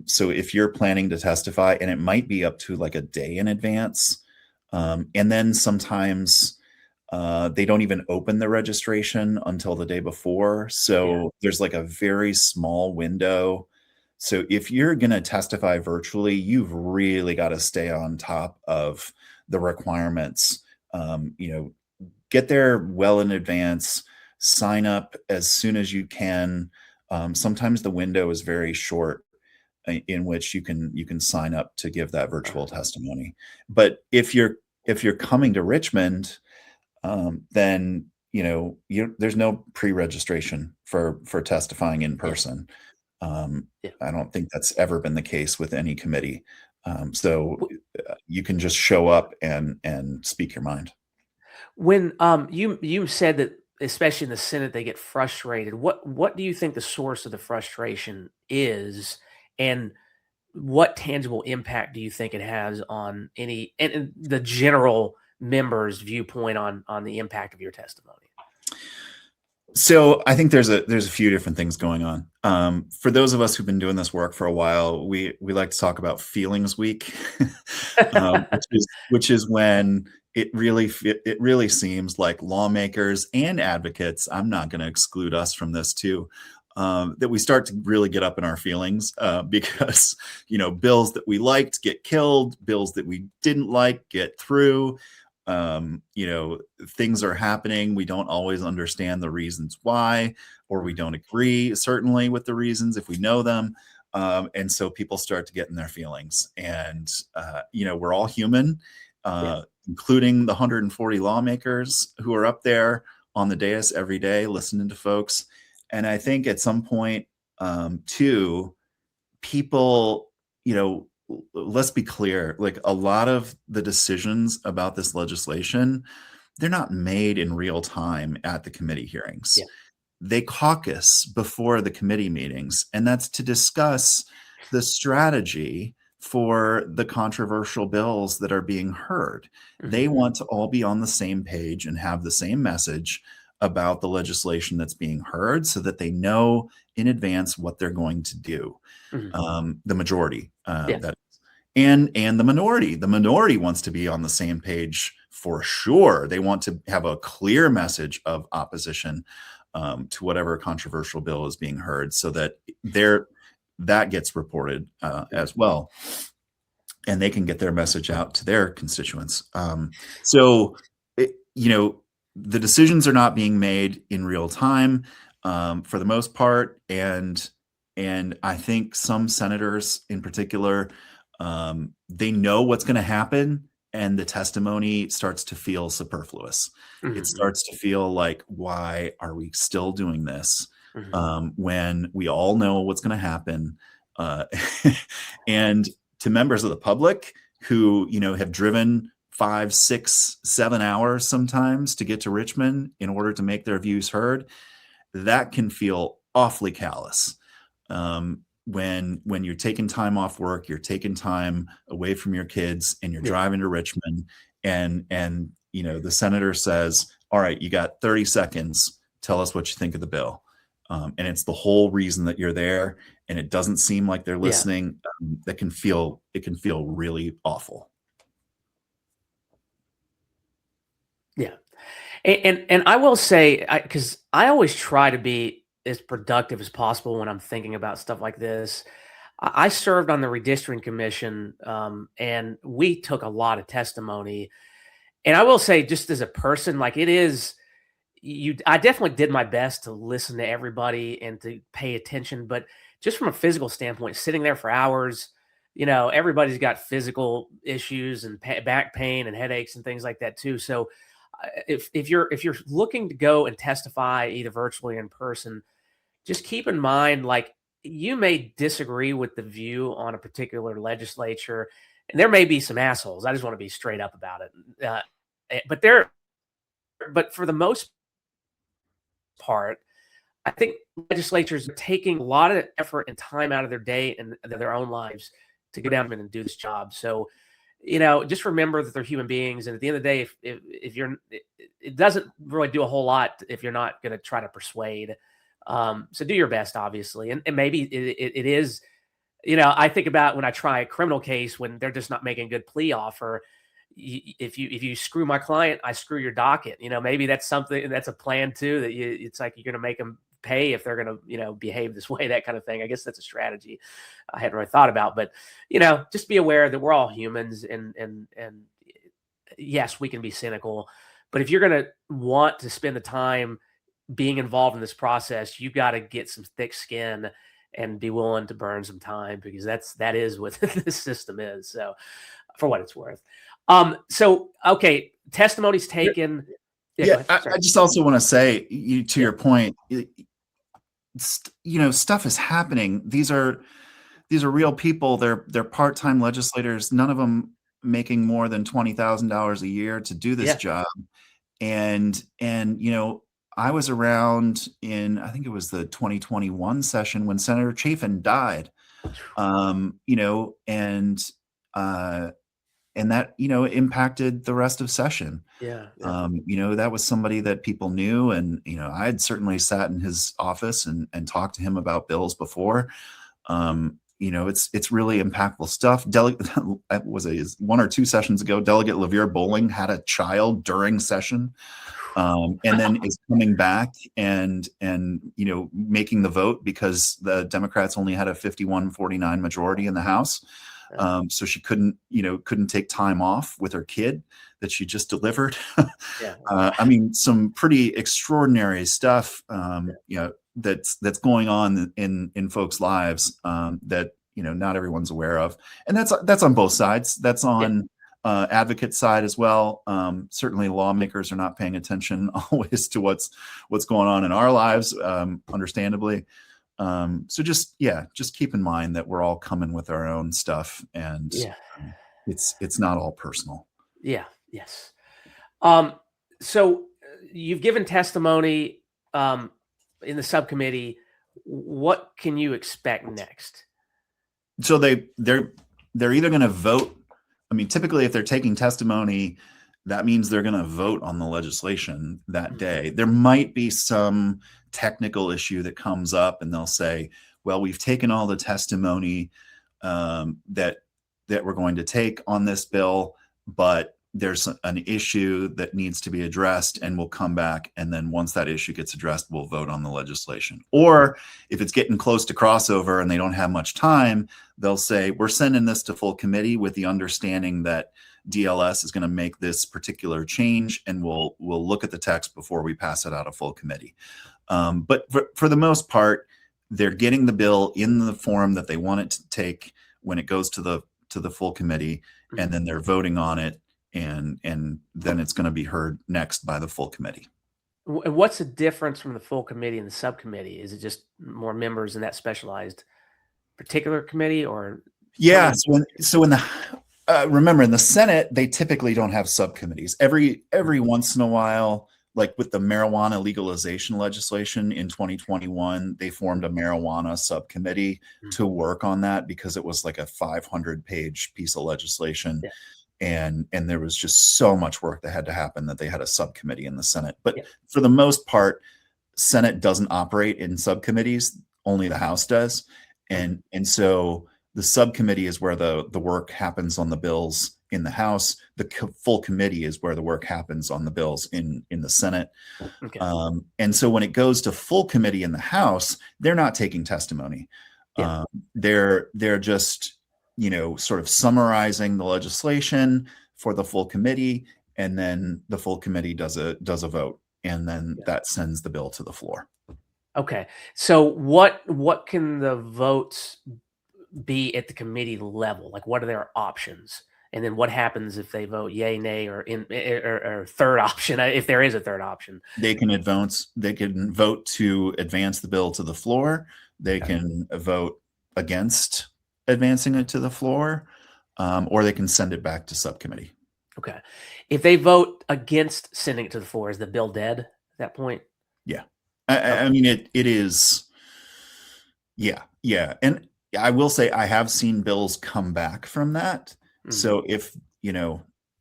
B: So if you're planning to testify, and it might be up to like a day in advance, and then sometimes they don't even open the registration until the day before. So there's like a very small window. So if you're going to testify virtually, you've really got to stay on top of the requirements. Get there well in advance, sign up as soon as you can. Sometimes the window is very short in which you can sign up to give that virtual testimony. But if you're coming to Richmond, then there's no pre-registration for testifying in person. I don't think that's ever been the case with any committee. So you can just show up and speak your mind.
A: When you said that, especially in the Senate, they get frustrated. What do you think the source of the frustration is, and what tangible impact do you think it has on any and the general members' viewpoint on the impact of your testimony?
B: So I think there's a few different things going on. For those of us who've been doing this work for a while, we like to talk about feelings week, which is when it really seems like lawmakers and advocates, I'm not going to exclude us from this too, that we start to really get up in our feelings because bills that we liked get killed, bills that we didn't like get through. Things are happening. We don't always understand the reasons why, or we don't agree certainly with the reasons if we know them. And so people start to get in their feelings, and we're all human, including the 140 lawmakers who are up there on the dais every day listening to folks. And I think at some point, too, people, let's be clear, like a lot of the decisions about this legislation, they're not made in real time at the committee hearings.
A: Yeah.
B: They caucus before the committee meetings, and that's to discuss the strategy for the controversial bills that are being heard. They want to all be on the same page and have the same message about the legislation that's being heard so that they know in advance what they're going to do. The majority, and the minority wants to be on the same page for sure. They want to have a clear message of opposition to whatever controversial bill is being heard, so that that gets reported as well, and they can get their message out to their constituents. The decisions are not being made in real time for the most part, and I think some senators in particular, they know what's going to happen, and the testimony starts to feel superfluous. It starts to feel like, why are we still doing this when we all know what's going to happen? And to members of the public who have driven 5, 6, 7 hours sometimes to get to Richmond in order to make their views heard, that can feel awfully callous. when you're taking time off work, you're taking time away from your kids, and you're driving to Richmond, and the senator says, all right, you got 30 seconds. Tell us what you think of the bill. And it's the whole reason that you're there, and it doesn't seem like they're listening. It can feel really awful.
A: Yeah. And I will say, because I always try to be as productive as possible when I'm thinking about stuff like this. I served on the redistricting commission, and we took a lot of testimony. And I will say, just as a person, like I definitely did my best to listen to everybody and to pay attention. But just from a physical standpoint, sitting there for hours, everybody's got physical issues and back pain and headaches and things like that too. So if you're looking to go and testify either virtually or in person, just keep in mind, like, you may disagree with the view on a particular legislature, and there may be some assholes. I just want to be straight up about it. But for the most part, I think legislatures are taking a lot of effort and time out of their day and their own lives to go down and do this job. So, just remember that they're human beings. And at the end of the day, if you're, it doesn't really do a whole lot if you're not going to try to persuade. So do your best, obviously. And maybe it is, I think about when I try a criminal case, when they're just not making a good plea offer. If you screw my client, I screw your docket. Maybe that's something, that's a plan too, that it's like you're going to make them pay if they're going to, behave this way, that kind of thing. I guess that's a strategy I hadn't really thought about, but, just be aware that we're all humans, and yes, we can be cynical, but if you're going to want to spend the time being involved in this process, you got to get some thick skin and be willing to burn some time, because that is what this system is. So, for what it's worth. So, okay, testimony's taken.
B: I just also want to say, to your point, stuff is happening. These are real people. They're part-time legislators. None of them making more than $20,000 a year to do this job. And I was around in, I think it was the 2021 session when Senator Chafin died. And that, impacted the rest of session. That was somebody that people knew. And, I had certainly sat in his office and talked to him about bills before. It's really impactful stuff. Was it 1 or 2 sessions ago, Delegate LaVere Bowling had a child during session. And then is coming back and making the vote because the Democrats only had a 51-49 majority in the House. So she couldn't take time off with her kid that she just delivered. Some pretty extraordinary stuff, that's going on in folks' lives, that, not everyone's aware of. And that's on both sides. That's on advocate side as well. Certainly lawmakers are not paying attention always to what's going on in our lives, understandably. So just keep in mind that we're all coming with our own stuff, and it's not all personal.
A: Yes. So you've given testimony in the subcommittee. What can you expect next?
B: So they're either going to vote. Typically if they're taking testimony, that means they're going to vote on the legislation that day. There might be some technical issue that comes up, and they'll say, well, we've taken all the testimony that we're going to take on this bill, but there's an issue that needs to be addressed, and we'll come back. And then once that issue gets addressed, we'll vote on the legislation. Or if it's getting close to crossover and they don't have much time, they'll say, we're sending this to full committee with the understanding that DLS is going to make this particular change, and we'll look at the text before we pass it out of full committee. But for the most part, they're getting the bill in the form that they want it to take when it goes to the full committee, and then they're voting on it, and then it's going to be heard next by the full committee.
A: What's the difference from the full committee and the subcommittee? Is it just more members in that specialized particular committee, or?
B: Yeah. So in the remember, in the Senate, they typically don't have subcommittees. Every once in a while, like with the marijuana legalization legislation in 2021, they formed a marijuana subcommittee to work on that because it was like a 500-page piece of legislation.
A: Yeah.
B: And there was just so much work that had to happen that they had a subcommittee in the Senate. But
A: Yeah.
B: for the most part, Senate doesn't operate in subcommittees, only the House does. And so the subcommittee is where the work happens on the bills in the House. The full committee is where the work happens on the bills in the Senate.
A: Okay.
B: And so when it goes to full committee in the House, they're not taking testimony.
A: Yeah.
B: They're just, sort of summarizing the legislation for the full committee, and then the full committee does a vote, and then that sends the bill to the floor.
A: Okay. So what can the votes be at the committee level? Like, what are their options? And then what happens if they vote yay, nay, or third option, if there is a third option?
B: They can vote to advance the bill to the floor. They can vote against advancing it to the floor, or they can send it back to subcommittee.
A: Okay. If they vote against sending it to the floor, is the bill dead at that point?
B: Yeah. I mean, it is. Yeah. And I will say I have seen bills come back from that. So if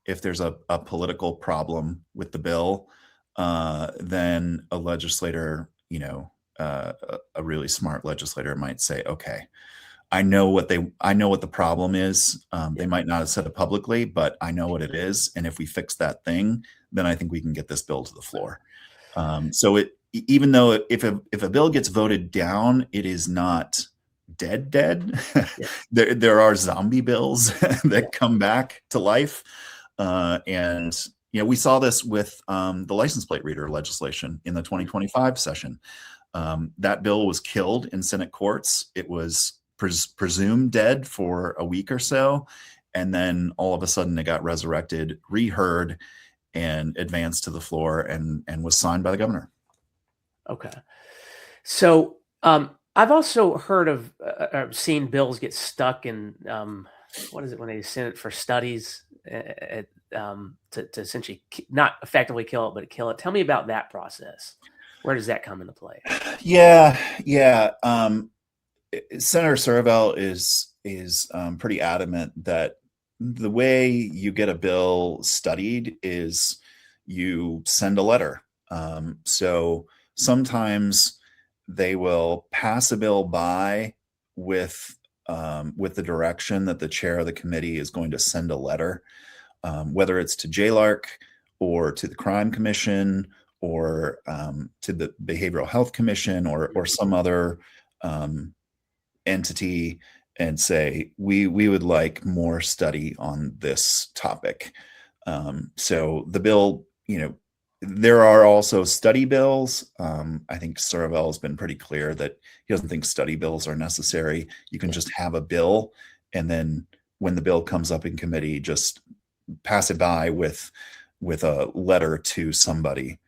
B: there's a political problem with the bill, then a legislator, a really smart legislator might say, okay, I know what the problem is. They might not have said it publicly, but I know what it is. And if we fix that thing, then I think we can get this bill to the floor. So even though if a bill gets voted down, it is not dead. There are zombie bills that come back to life. And we saw this with the license plate reader legislation in the 2025 session. That bill was killed in Senate courts. It was presumed dead for a week or so, and then all of a sudden it got resurrected, reheard, and advanced to the floor and was signed by the governor.
A: Okay. So I've also heard of seen bills get stuck in what is it when they send it for studies to essentially not effectively kill it, but kill it. Tell me about that process. Where does that come into play?
B: Yeah. Senator Serval is pretty adamant that the way you get a bill studied is you send a letter. So sometimes they will pass a bill by with the direction that the chair of the committee is going to send a letter, whether it's to JLARC or to the Crime Commission or to the Behavioral Health Commission or some other entity, and say, we would like more study on this topic. So the bill, there are also study bills. I think Serval has been pretty clear that he doesn't think study bills are necessary. You can just have a bill, and then when the bill comes up in committee, just pass it by with a letter to somebody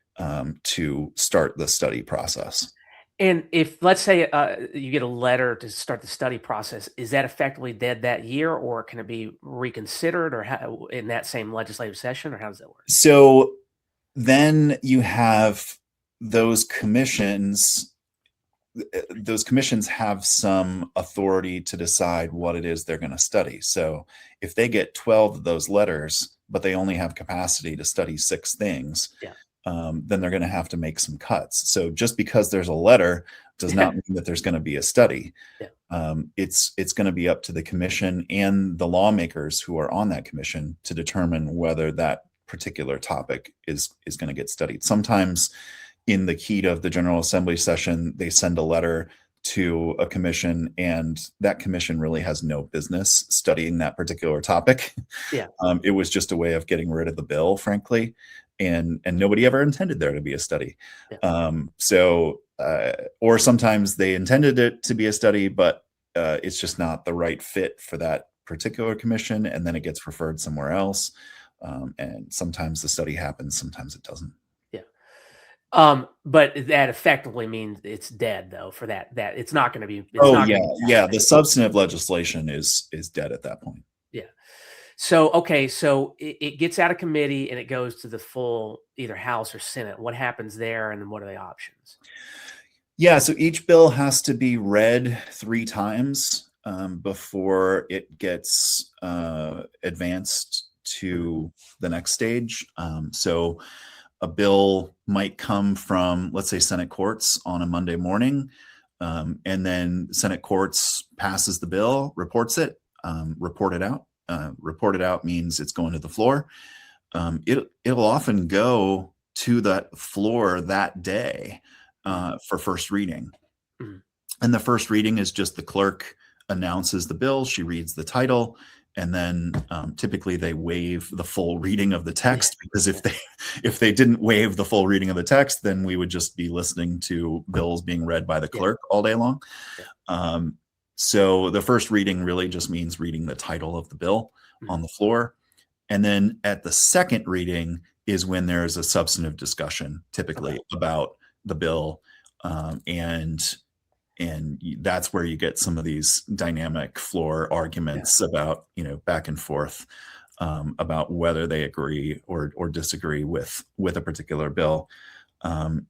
B: to start the study process.
A: And if, let's say, you get a letter to start the study process, is that effectively dead that year, or can it be reconsidered, or in that same legislative session, or how does that work?
B: So then you have those commissions. Those commissions have some authority to decide what it is they're going to study. So if they get 12 of those letters, but they only have capacity to study 6 things, then they're going to have to make some cuts. So just because there's a letter does not mean that there's going to be a study. It's going to be up to the commission and the lawmakers who are on that commission to determine whether that particular topic is going to get studied. Sometimes in the heat of the General Assembly session, they send a letter to a commission, and that commission really has no business studying that particular topic. It was just a way of getting rid of the bill, frankly. And nobody ever intended there to be a study. Or sometimes they intended it to be a study, but it's just not the right fit for that particular commission, and then it gets referred somewhere else. And sometimes the study happens, sometimes it doesn't.
A: But that effectively means it's dead, though. For that it's not going to be.
B: The substantive legislation is dead at that point.
A: So, okay, so it gets out of committee and it goes to the full either House or Senate? What happens there, and then what are the options?
B: Yeah, so each bill has to be read 3 times before it gets advanced to the next stage. So a bill might come from, let's say, Senate courts on a Monday morning, and then Senate courts passes the bill, reports it, report it out. Report it out means it's going to the floor. It'll often go to the floor that day for first reading.
A: Mhm.
B: And the first reading is just the clerk announces the bill, she reads the title, and then typically they waive the full reading of the text, because if they didn't waive the full reading of the text, then we would just be listening to bills being read by the clerk all day long. So the first reading really just means reading the title of the bill on the floor. And then at the second reading is when there's a substantive discussion, typically about the bill, and that's where you get some of these dynamic floor arguments about, back and forth about whether they agree or disagree with a particular bill. And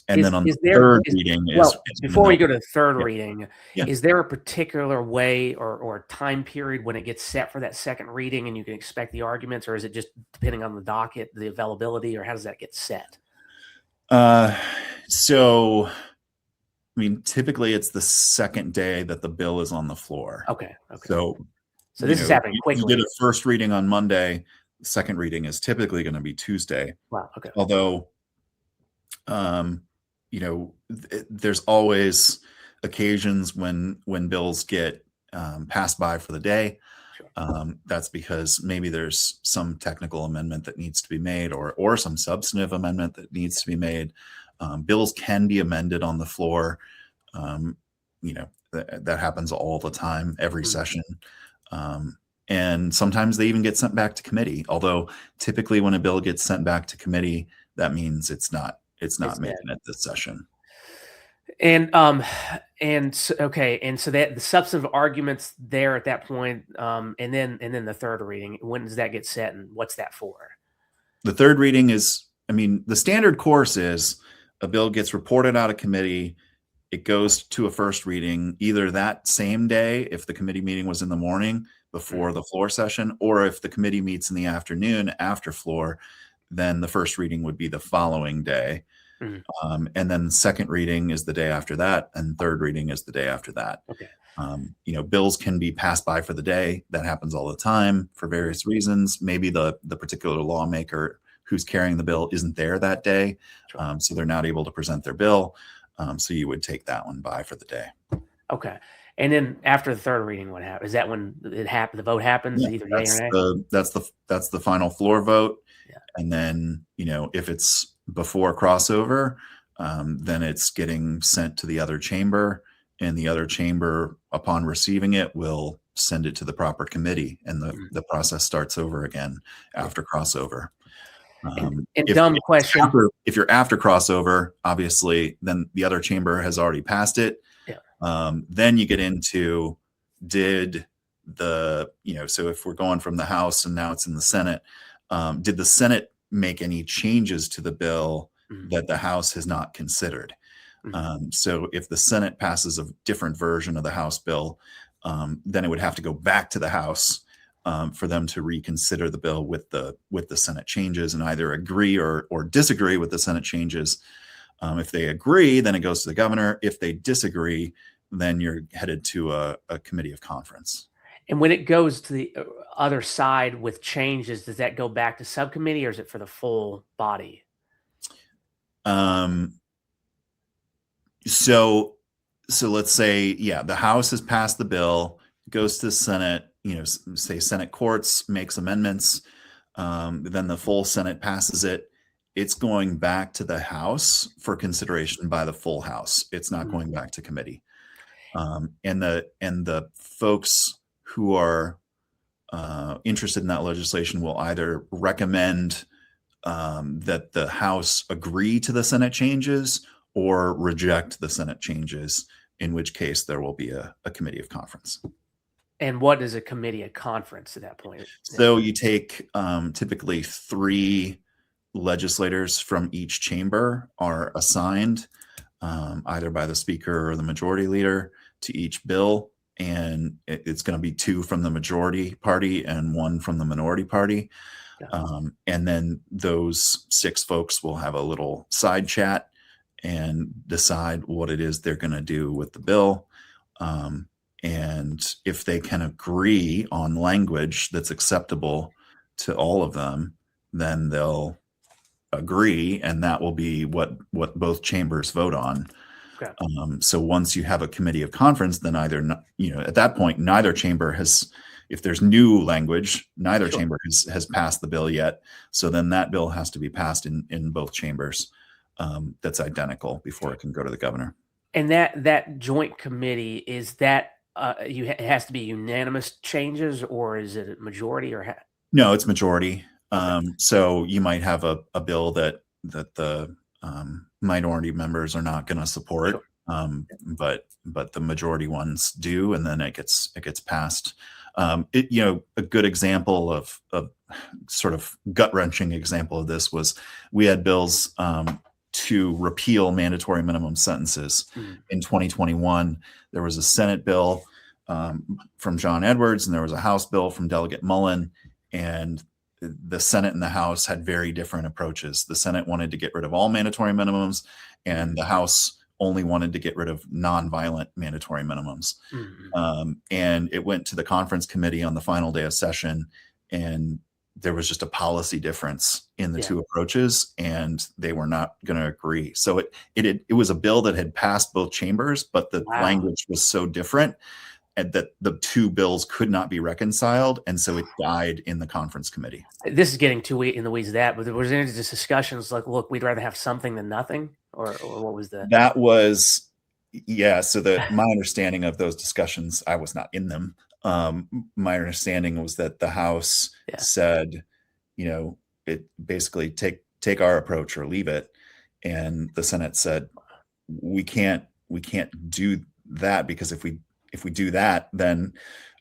B: then on the third reading is
A: before we go to the third reading,
B: Yeah.
A: is there a particular way or time period when it gets set for that second reading and you can expect the arguments, or is it just depending on the docket, the availability, or how does that get set?
B: So, I mean, typically it's the second day that the bill is on the floor.
A: Okay.
B: So
A: this is happening quickly.
B: You did a first reading on Monday. The second reading is typically going to be Tuesday.
A: Wow. Okay.
B: Although, there's always occasions when bills get passed by for the day.
A: Sure.
B: That's because maybe there's some technical amendment that needs to be made, or some substantive amendment that needs to be made. Bills can be amended on the floor. That happens all the time, every session. And sometimes they even get sent back to committee. Although typically when a bill gets sent back to committee, that means it's not making it this session.
A: And so that the substantive arguments there at that point, and then the third reading, when does that get set and what's that for?
B: The third reading is, the standard course is a bill gets reported out of committee. It goes to a first reading either that same day, if the committee meeting was in the morning before the floor session, or if the committee meets in the afternoon after floor, then the first reading would be the following day. And then second reading is the day after that, and third reading is the day after that.
A: Okay.
B: Bills can be passed by for the day. That happens all the time for various reasons. Maybe the particular lawmaker who's carrying the bill isn't there that day, so they're not able to present their bill. So you would take that one by for the day.
A: Okay. And then after the third reading, what happens? Is that when the vote happens?
B: Yeah,
A: either yay or nay?
B: That's the final floor vote.
A: Yeah.
B: And then, if it's before crossover, then it's getting sent to the other chamber, and the other chamber, upon receiving it, will send it to the proper committee, and the process starts over again after crossover.
A: Dumb question.
B: If you're after crossover, obviously, then the other chamber has already passed it.
A: Yeah.
B: Then you get into, so if we're going from the House and now it's in the Senate, did the Senate make any changes to the bill that the House has not considered? So if the Senate passes a different version of the House bill, then it would have to go back to the House for them to reconsider the bill with the Senate changes, and either agree or disagree with the Senate changes. If they agree, then it goes to the governor. If they disagree, then you're headed to a committee of conference.
A: And when it goes to the other side with changes, does that go back to subcommittee, or is it for the full body?
B: So let's say, the House has passed the bill, goes to the Senate, say Senate courts makes amendments, then the full Senate passes it. It's going back to the House for consideration by the full House. It's not going back to committee. And the folks who are interested in that legislation will either recommend that the House agree to the Senate changes or reject the Senate changes, in which case there will be a committee of conference.
A: And what is a committee of conference at that point?
B: So you take typically 3 legislators from each chamber are assigned either by the speaker or the majority leader to each bill. And it's going to be 2 from the majority party and 1 from the minority party. And then those 6 folks will have a little side chat and decide what it is they're going to do with the bill. And if they can agree on language that's acceptable to all of them, then they'll agree, and that will be what both chambers vote on.
A: Okay.
B: So once you have a committee of conference, then at that point, neither chamber has, if there's new language, neither chamber has passed the bill yet. So then that bill has to be passed in both chambers. That's identical before it can go to the governor.
A: And that joint committee, is that it has to be unanimous changes, or is it a majority? Or
B: no, it's majority. So you might have a bill that the minority members are not going to support, but the majority ones do, and then it gets passed. A good example of sort of gut-wrenching example of this was we had bills to repeal mandatory minimum sentences in 2021. There was a Senate bill from John Edwards, and there was a House bill from Delegate Mullen, and the Senate and the House had very different approaches. The Senate wanted to get rid of all mandatory minimums, and the House only wanted to get rid of nonviolent mandatory minimums. And it went to the conference committee on the final day of session, and there was just a policy difference in the 2 approaches, and they were not going to agree. So it was a bill that had passed both chambers, but the language was so different and that the 2 bills could not be reconciled, and so it died in the conference committee.
A: This is getting too in the weeds of that, but there was any just discussions like, look, we'd rather have something than nothing, or what was the?
B: That was, so my understanding of those discussions, I was not in them. My understanding was that the House said, it basically take our approach or leave it, and the Senate said we can't do that, because if we do that, then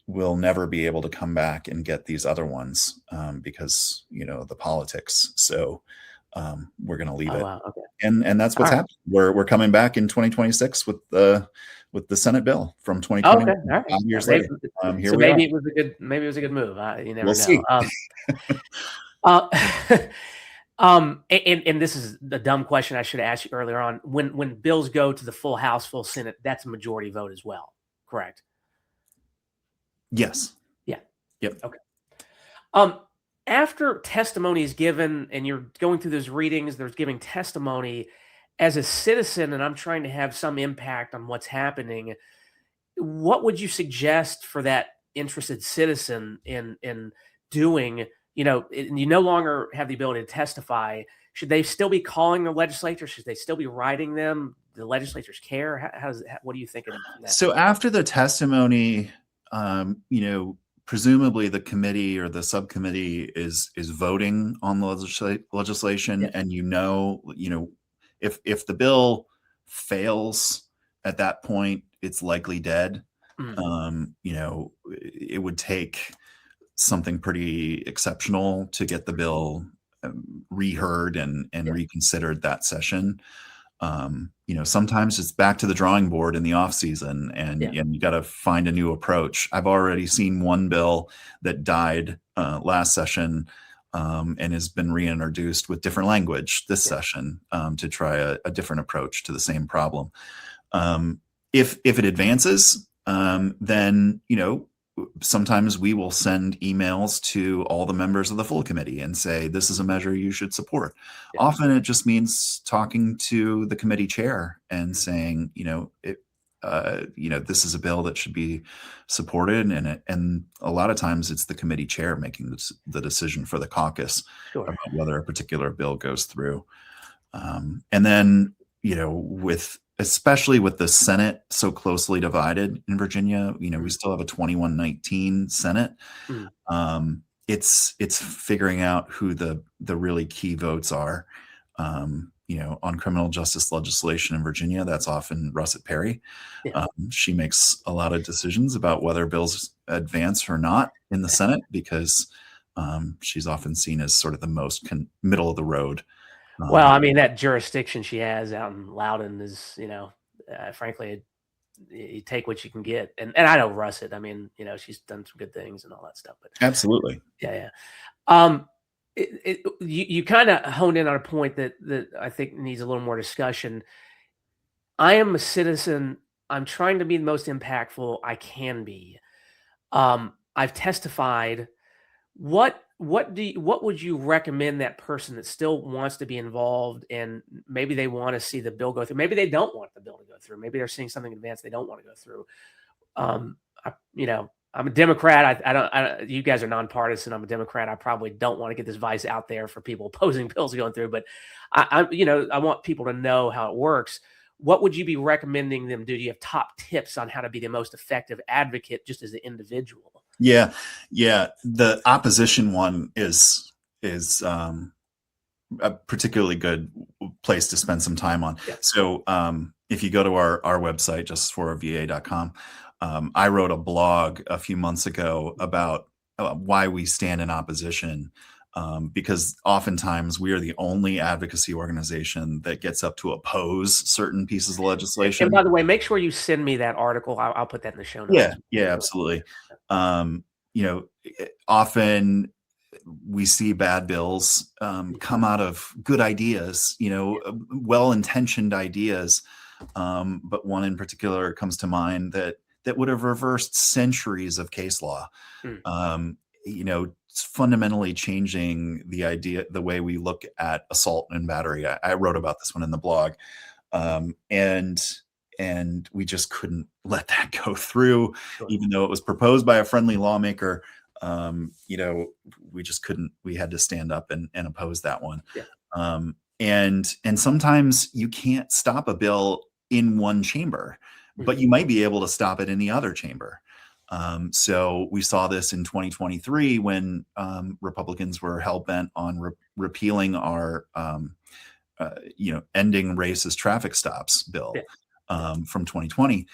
B: we'll never be able to come back and get these other ones because the politics. So we're going to leave it.
A: Wow. Okay.
B: And that's what's happening. We're coming back in 2026 with the Senate bill from 2020.
A: Okay. All right.
B: 5 years later. Here
A: so
B: we
A: maybe
B: are.
A: it was a good move. You never
B: We'll
A: know.
B: See.
A: And this is the dumb question I should have asked you earlier on. When bills go to the full House, full Senate, that's a majority vote as well, correct?
B: Yes.
A: Yeah.
B: Yep.
A: Okay. After testimony is given and you're going through those readings, there's giving testimony as a citizen, and I'm trying to have some impact on what's happening. What would you suggest for that interested citizen in doing? You no longer have the ability to testify. Should they still be calling the legislature? Should they still be writing them? The legislators care? What do you think of that?
B: So after the testimony, presumably the committee or the subcommittee is voting on the legislation, and if the bill fails at that point, it's likely dead. It would take something pretty exceptional to get the bill reheard and reconsidered that session. Sometimes it's back to the drawing board in the off season, and you got to find a new approach. I've already seen one bill that died last session and has been reintroduced with different language this session to try a different approach to the same problem. If it advances, then sometimes we will send emails to all the members of the full committee and say, this is a measure you should support. Often it just means talking to the committee chair and saying, this is a bill that should be supported. And a lot of times it's the committee chair making the decision for the caucus about whether a particular bill goes through. And then, especially with the Senate so closely divided in Virginia, we still have a 21-19 Senate. It's figuring out who the really key votes are. On criminal justice legislation in Virginia, that's often Russet Perry. She makes a lot of decisions about whether bills advance or not in the Senate because She's often seen as sort of the most middle of the road.
A: Well, I mean, that jurisdiction she has out in Loudoun is, frankly, you take what you can get. And I know Russet. I mean, she's done some good things and all that stuff. But
B: absolutely,
A: yeah. You kind of honed in on a point that I think needs a little more discussion. I am a citizen. I'm trying to be the most impactful I can be. I've testified. What would you recommend that person that still wants to be involved, and maybe they want to see the bill go through? Maybe they don't want the bill to go through. Maybe they're seeing something in advance they don't want to go through. I'm a Democrat. I don't. You guys are nonpartisan. I'm a Democrat. I probably don't want to get this vice out there for people opposing bills going through. But I want people to know how it works. What would you be recommending them do? Do you have top tips on how to be the most effective advocate, just as an individual?
B: Yeah. The opposition one is a particularly good place to spend some time on.
A: Yeah.
B: So if you go to our website, justiceforva.com, I wrote a blog a few months ago about why we stand in opposition, because oftentimes we are the only advocacy organization that gets up to oppose certain pieces of legislation.
A: And by the way, make sure you send me that article. I'll put that in the show notes.
B: Yeah, absolutely. Often we see bad bills come out of good ideas, well-intentioned ideas. But one in particular comes to mind that would have reversed centuries of case law. Fundamentally changing the way we look at assault and battery. I wrote about this one in the blog. And we just couldn't let that go through, even though it was proposed by a friendly lawmaker. We just couldn't. We had to stand up and oppose that one.
A: Yeah.
B: And sometimes you can't stop a bill in one chamber, but you might be able to stop it in the other chamber. So we saw this in 2023 when Republicans were hell-bent on repealing our ending racist traffic stops bill.
A: Yeah.
B: From 2020.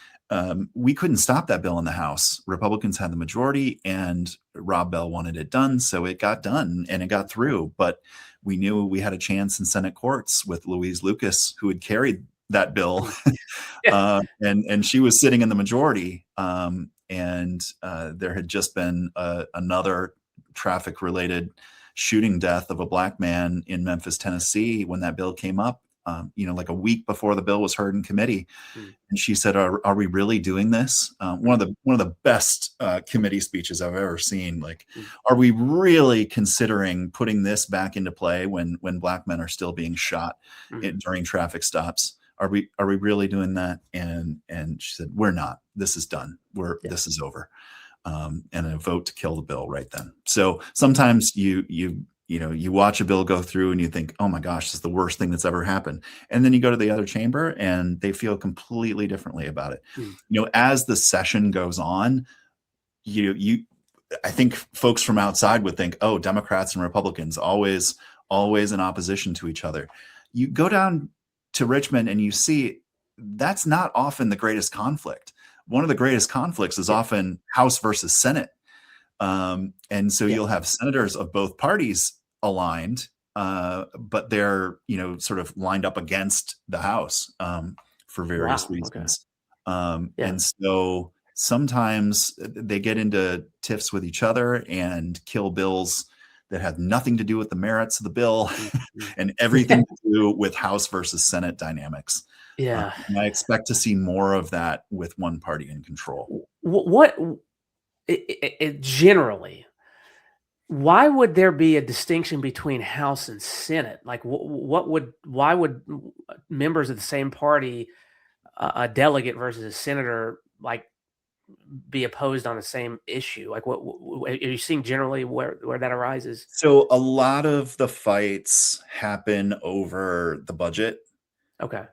B: We couldn't stop that bill in the House. Republicans had the majority and Rob Bell wanted it done. So it got done and it got through. But we knew we had a chance in Senate courts with Louise Lucas, who had carried that bill. And she was sitting in the majority. And there had just been another traffic related shooting death of a Black man in Memphis, Tennessee, when that bill came up. Like a week before the bill was heard in committee. And she said, are we really doing this? One of the best committee speeches I've ever seen. Like, are we really considering putting this back into play when Black men are still being shot during traffic stops? Are we really doing that? And she said, we're not. This is done. This is over. And a vote to kill the bill right then. So sometimes you watch a bill go through and you think, oh my gosh, this is the worst thing that's ever happened. And then you go to the other chamber and they feel completely differently about it. As the session goes on, I think folks from outside would think, oh, Democrats and Republicans always in opposition to each other. You go down to Richmond and you see that's not often the greatest conflict. One of the greatest conflicts is often House versus Senate. And so you'll have senators of both parties aligned, but they're, sort of lined up against the House for various reasons. And so sometimes they get into tiffs with each other and kill bills that have nothing to do with the merits of the bill and everything to do with House versus Senate dynamics. And I expect to see more of that with one party in control.
A: Generally, why would there be a distinction between House and Senate? Like, why would members of the same party, a delegate versus a senator, like, be opposed on the same issue? Like, what are you seeing generally where that arises?
B: So a lot of the fights happen over the budget.
A: Okay.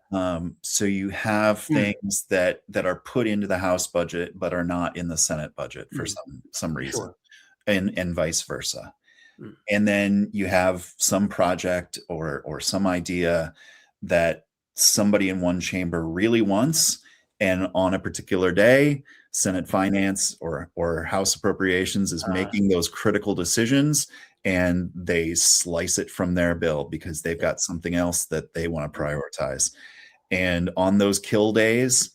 B: So you have things that are put into the House budget but are not in the Senate budget for some reason, and vice versa. And then you have some project or some idea that somebody in one chamber really wants, And on a particular day, Senate Finance or House Appropriations is making those critical decisions, and they slice it from their bill because they've got something else that they want to prioritize. And on those kill days,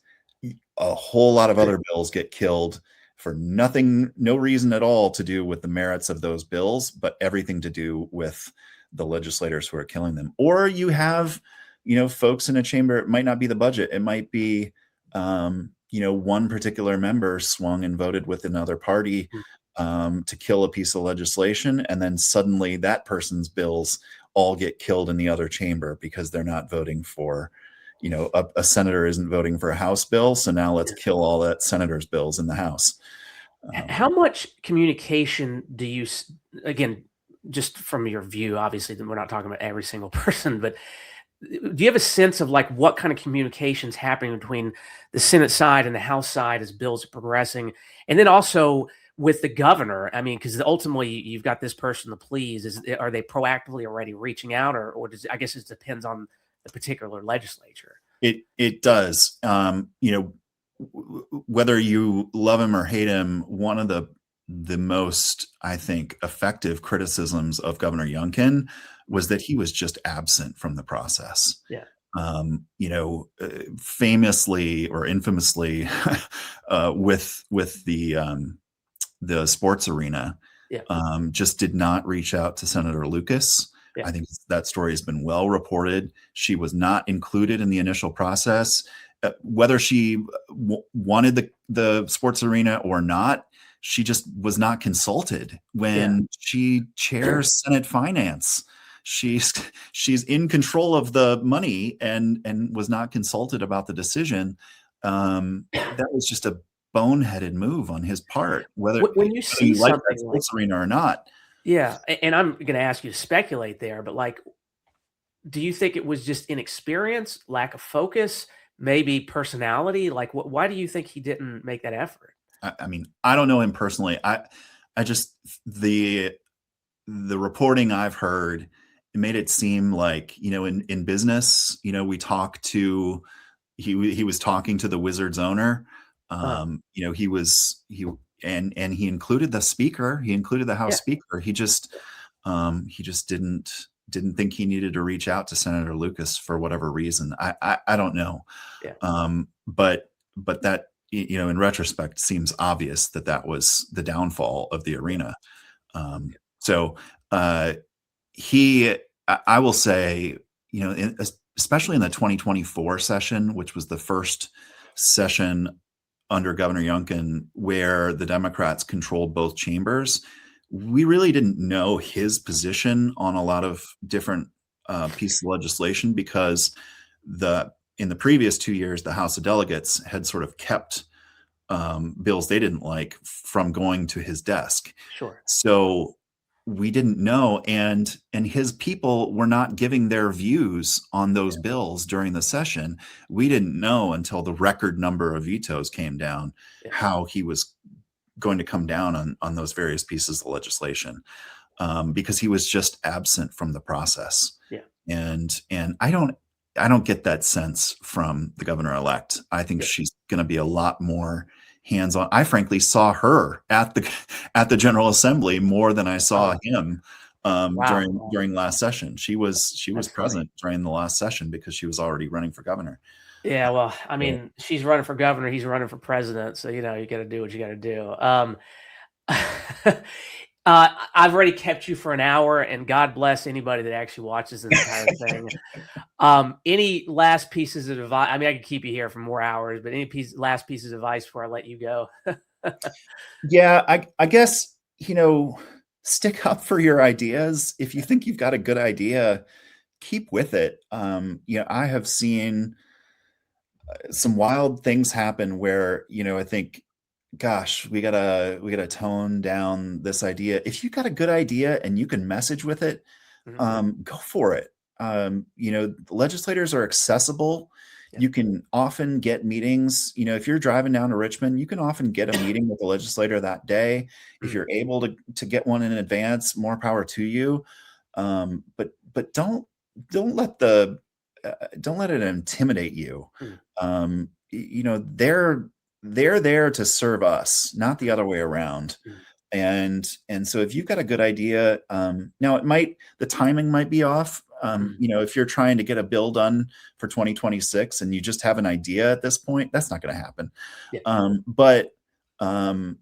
B: a whole lot of other bills get killed for nothing, no reason at all to do with the merits of those bills, but everything to do with the legislators who are killing them. Or you have, folks in a chamber, it might not be the budget. It might be, one particular member swung and voted with another party to kill a piece of legislation. And then suddenly that person's bills all get killed in the other chamber because they're not voting for, a senator isn't voting for a House bill. So now let's kill all that senator's bills in the House.
A: How much communication do you, again, just from your view, obviously we're not talking about every single person, but do you have a sense of like what kind of communications happening between the Senate side and the House side as bills are progressing? And then also with the governor, I mean, because ultimately you've got this person to please. Are they proactively already reaching out, or does, I guess it depends on the particular legislature?
B: It does. Whether you love him or hate him, one of the most, I think, effective criticisms of Governor Youngkin was that he was just absent from the process.
A: Yeah.
B: Famously or infamously, with the sports arena, just did not reach out to Senator Lucas. Yeah. I think that story has been well reported. She was not included in the initial process. Whether she wanted the sports arena or not, she just was not consulted when she chairs Senate Finance. She's in control of the money and was not consulted about the decision. That was just a boneheaded move on his part. Whether
A: when you see
B: like
A: something
B: that sports arena or not.
A: Yeah, and I'm going to ask you to speculate there, but like, do you think it was just inexperience, lack of focus, maybe personality? Like, why do you think he didn't make that effort?
B: I mean, I don't know him personally. I just the reporting I've heard, it made it seem like, in business, we talk to he was talking to the Wizards owner. He included the speaker. He included the House speaker. He just didn't think he needed to reach out to Senator Lucas for whatever reason. I don't know. Yeah. But that, in retrospect, seems obvious that was the downfall of the arena. I will say, especially in the 2024 session, which was the first session under Governor Youngkin where the Democrats controlled both chambers, we really didn't know his position on a lot of different pieces of legislation because in the previous 2 years, the House of Delegates had sort of kept bills they didn't like from going to his desk.
A: Sure.
B: So we didn't know, and his people were not giving their views on those bills during the session. We didn't know until the record number of vetoes came down how he was going to come down on those various pieces of legislation, because he was just absent from the process. Yeah. And I don't get that sense from the governor-elect. I think she's going to be a lot more hands-on. I frankly saw her at the General Assembly more than I saw him during last session. She was present during the last session because she was already running for governor.
A: Yeah, well, I mean, she's running for governor, he's running for president, so you got to do what you got to do. I've already kept you for an hour, and God bless anybody that actually watches this entire thing. Any last pieces of advice? I mean, I could keep you here for more hours, but last pieces of advice before I let you go?
B: Yeah, I guess, stick up for your ideas. If you think you've got a good idea, keep with it. I have seen some wild things happen where, I think, gosh, we gotta tone down this idea. If you got a good idea and you can message with it, go for it. Legislators are accessible. Yeah. You can often get meetings. If you're driving down to Richmond, you can often get a meeting with the legislator that day. If you're able to get one in advance, more power to you. But don't let it intimidate you. they're there to serve us, not the other way around.
A: Mm,
B: And so if you've got a good idea, now the timing might be off.
A: mm,
B: If you're trying to get a bill done for 2026 and you just have an idea at this point, that's not going to happen.
A: yeah.
B: Um, but um,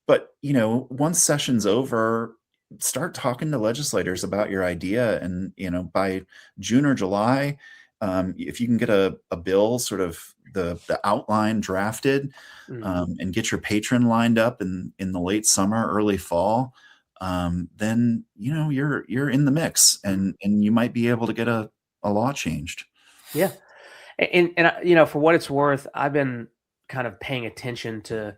B: but once session's over, start talking to legislators about your idea, and by June or July, if you can get a bill, sort of the outline drafted,
A: Mm,
B: and get your patron lined up in the late summer, early fall, then you're in the mix,
A: mm.
B: and you might be able to get a law changed.
A: Yeah. And for what it's worth, I've been kind of paying attention to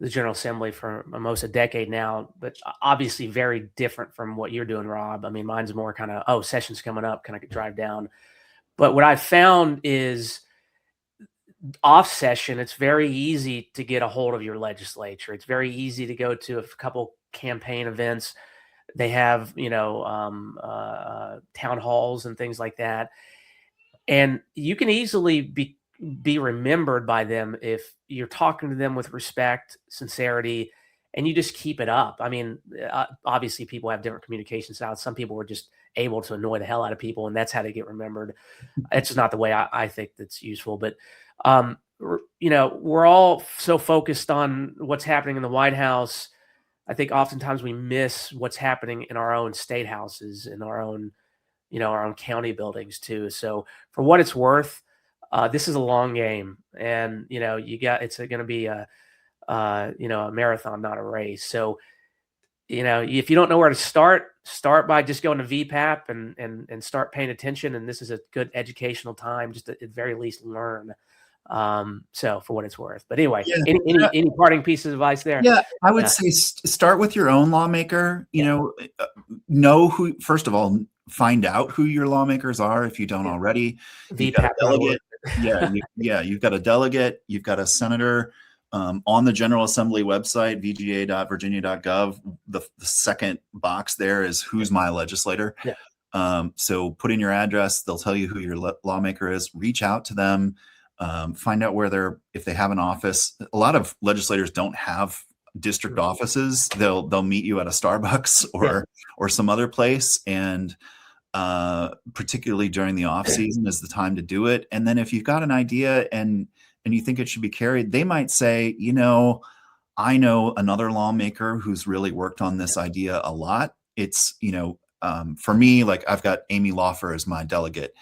A: the General Assembly for almost a decade now, but obviously very different from what you're doing, Rob. I mean, mine's more kind of, oh, session's coming up, can I drive down? But what I've found is off session, it's very easy to get a hold of your legislature. It's very easy to go to a couple campaign events. They have, town halls and things like that. And you can easily be remembered by them if you're talking to them with respect, sincerity, and you just keep it up. I mean, obviously, people have different communication styles. Some people are just able to annoy the hell out of people, and that's how they get remembered. It's just not the way I think that's useful. But we're all so focused on what's happening in the White House. I think oftentimes we miss what's happening in our own state houses, in our own county buildings too. So for what it's worth, this is a long game, and it's going to be a marathon, not a race. So if you don't know where to start by just going to VPAP and start paying attention. And this is a good educational time, just to, at very least, learn. So for what it's worth. But anyway,
B: Yeah.
A: any parting pieces of advice there?
B: Yeah, I would say start with your own lawmaker. Know who, first of all, find out who your lawmakers are if you don't already. You've got a delegate. You've got a delegate. You've got a senator. On the General Assembly website, vga.virginia.gov, the second box there is who's my legislator.
A: Yeah.
B: So put in your address. They'll tell you who your lawmaker is. Reach out to them. Find out if they have an office. A lot of legislators don't have district offices. They'll meet you at a Starbucks or some other place, and particularly during the off season is the time to do it. And then if you've got an idea and you think it should be carried, they might say, I know another lawmaker who's really worked on this idea a lot. It's for me, like, I've got Amy Laufer as my delegate.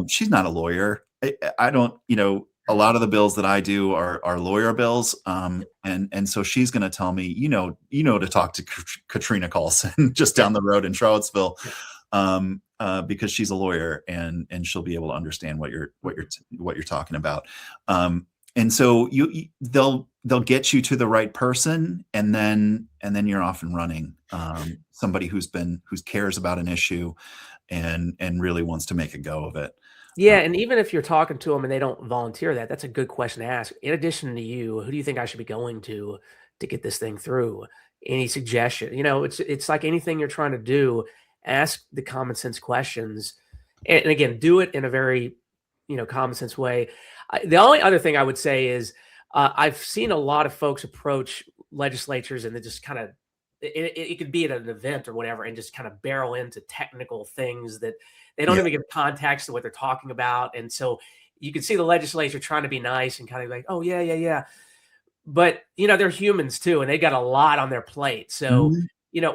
B: She's not a lawyer. I don't, a lot of the bills that I do are lawyer bills. And so she's going to tell me, to talk to Katrina Carlson just down the road in Charlottesville, because she's a lawyer and she'll be able to understand what you're talking about. And so they'll get you to the right person, and then you're off and running. Somebody who cares about an issue and really wants to make a go of it.
A: Yeah, and even if you're talking to them and they don't volunteer that's a good question to ask. In addition to you, who do you think I should be going to get this thing through? Any suggestion? It's like anything you're trying to do. Ask the common sense questions, and again, do it in a very common sense way. The only other thing I would say is I've seen a lot of folks approach legislatures and they just kind of it could be at an event or whatever, and just kind of barrel into technical things that they don't even give context to what they're talking about. And so you can see the legislature trying to be nice and kind of like, oh, yeah. But, they're humans too, and they got a lot on their plate. So,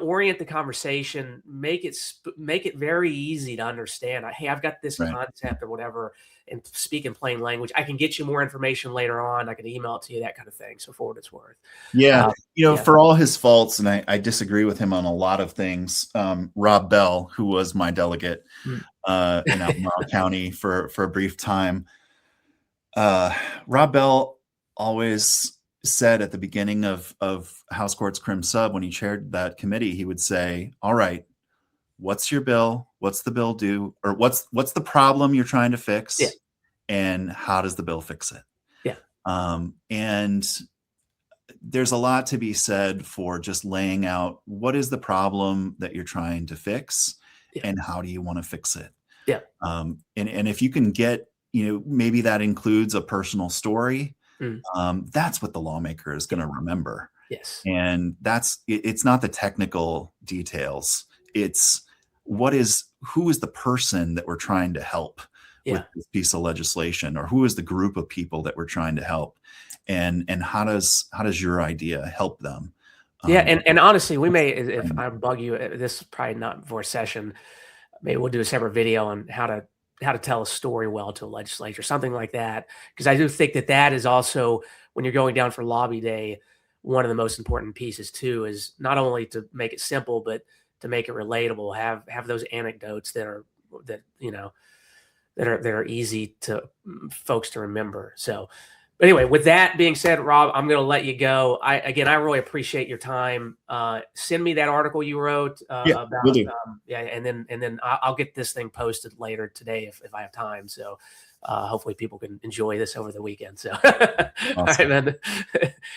A: orient the conversation, make it very easy to understand. Hey, I've got this concept or whatever, and speak in plain language. I can get you more information later on. I can email it to you, that kind of thing. So for what it's worth.
B: Yeah. For all his faults, and I disagree with him on a lot of things. Rob Bell, who was my delegate in Albemarle County for a brief time. Rob Bell always said at the beginning of House Courts Crim Sub, when he chaired that committee, he would say, all right, what's your bill? What's the bill do? Or what's the problem you're trying to fix?
A: Yeah.
B: And how does the bill fix it?
A: Yeah.
B: And there's a lot to be said for just laying out what is the problem that you're trying to fix and how do you want to fix it?
A: Yeah.
B: And if you can get, maybe that includes a personal story.
A: Mm.
B: That's what the lawmaker is going to remember.
A: Yes.
B: And it's not the technical details. It's who is the person that we're trying to help with this piece of legislation, or who is the group of people that we're trying to help, and how does your idea help them?
A: Yeah, and honestly, we may, if I bug you, this is probably not for a session. Maybe we'll do a separate video on how to tell a story well to a legislature, something like that. Because I do think that is also, when you're going down for lobby day, one of the most important pieces too, is not only to make it simple, but to make it relatable. Have those anecdotes that are easy to folks to remember. So, but anyway, with that being said, Rob, I'm going to let you go. I really appreciate your time. Send me that article you wrote about, and then I'll get this thing posted later today if I have time. So hopefully people can enjoy this over the weekend. So, awesome. All right, man.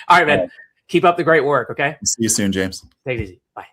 A: All right, man. Keep up the great work. Okay.
B: See you soon, James.
A: Take it easy. Bye.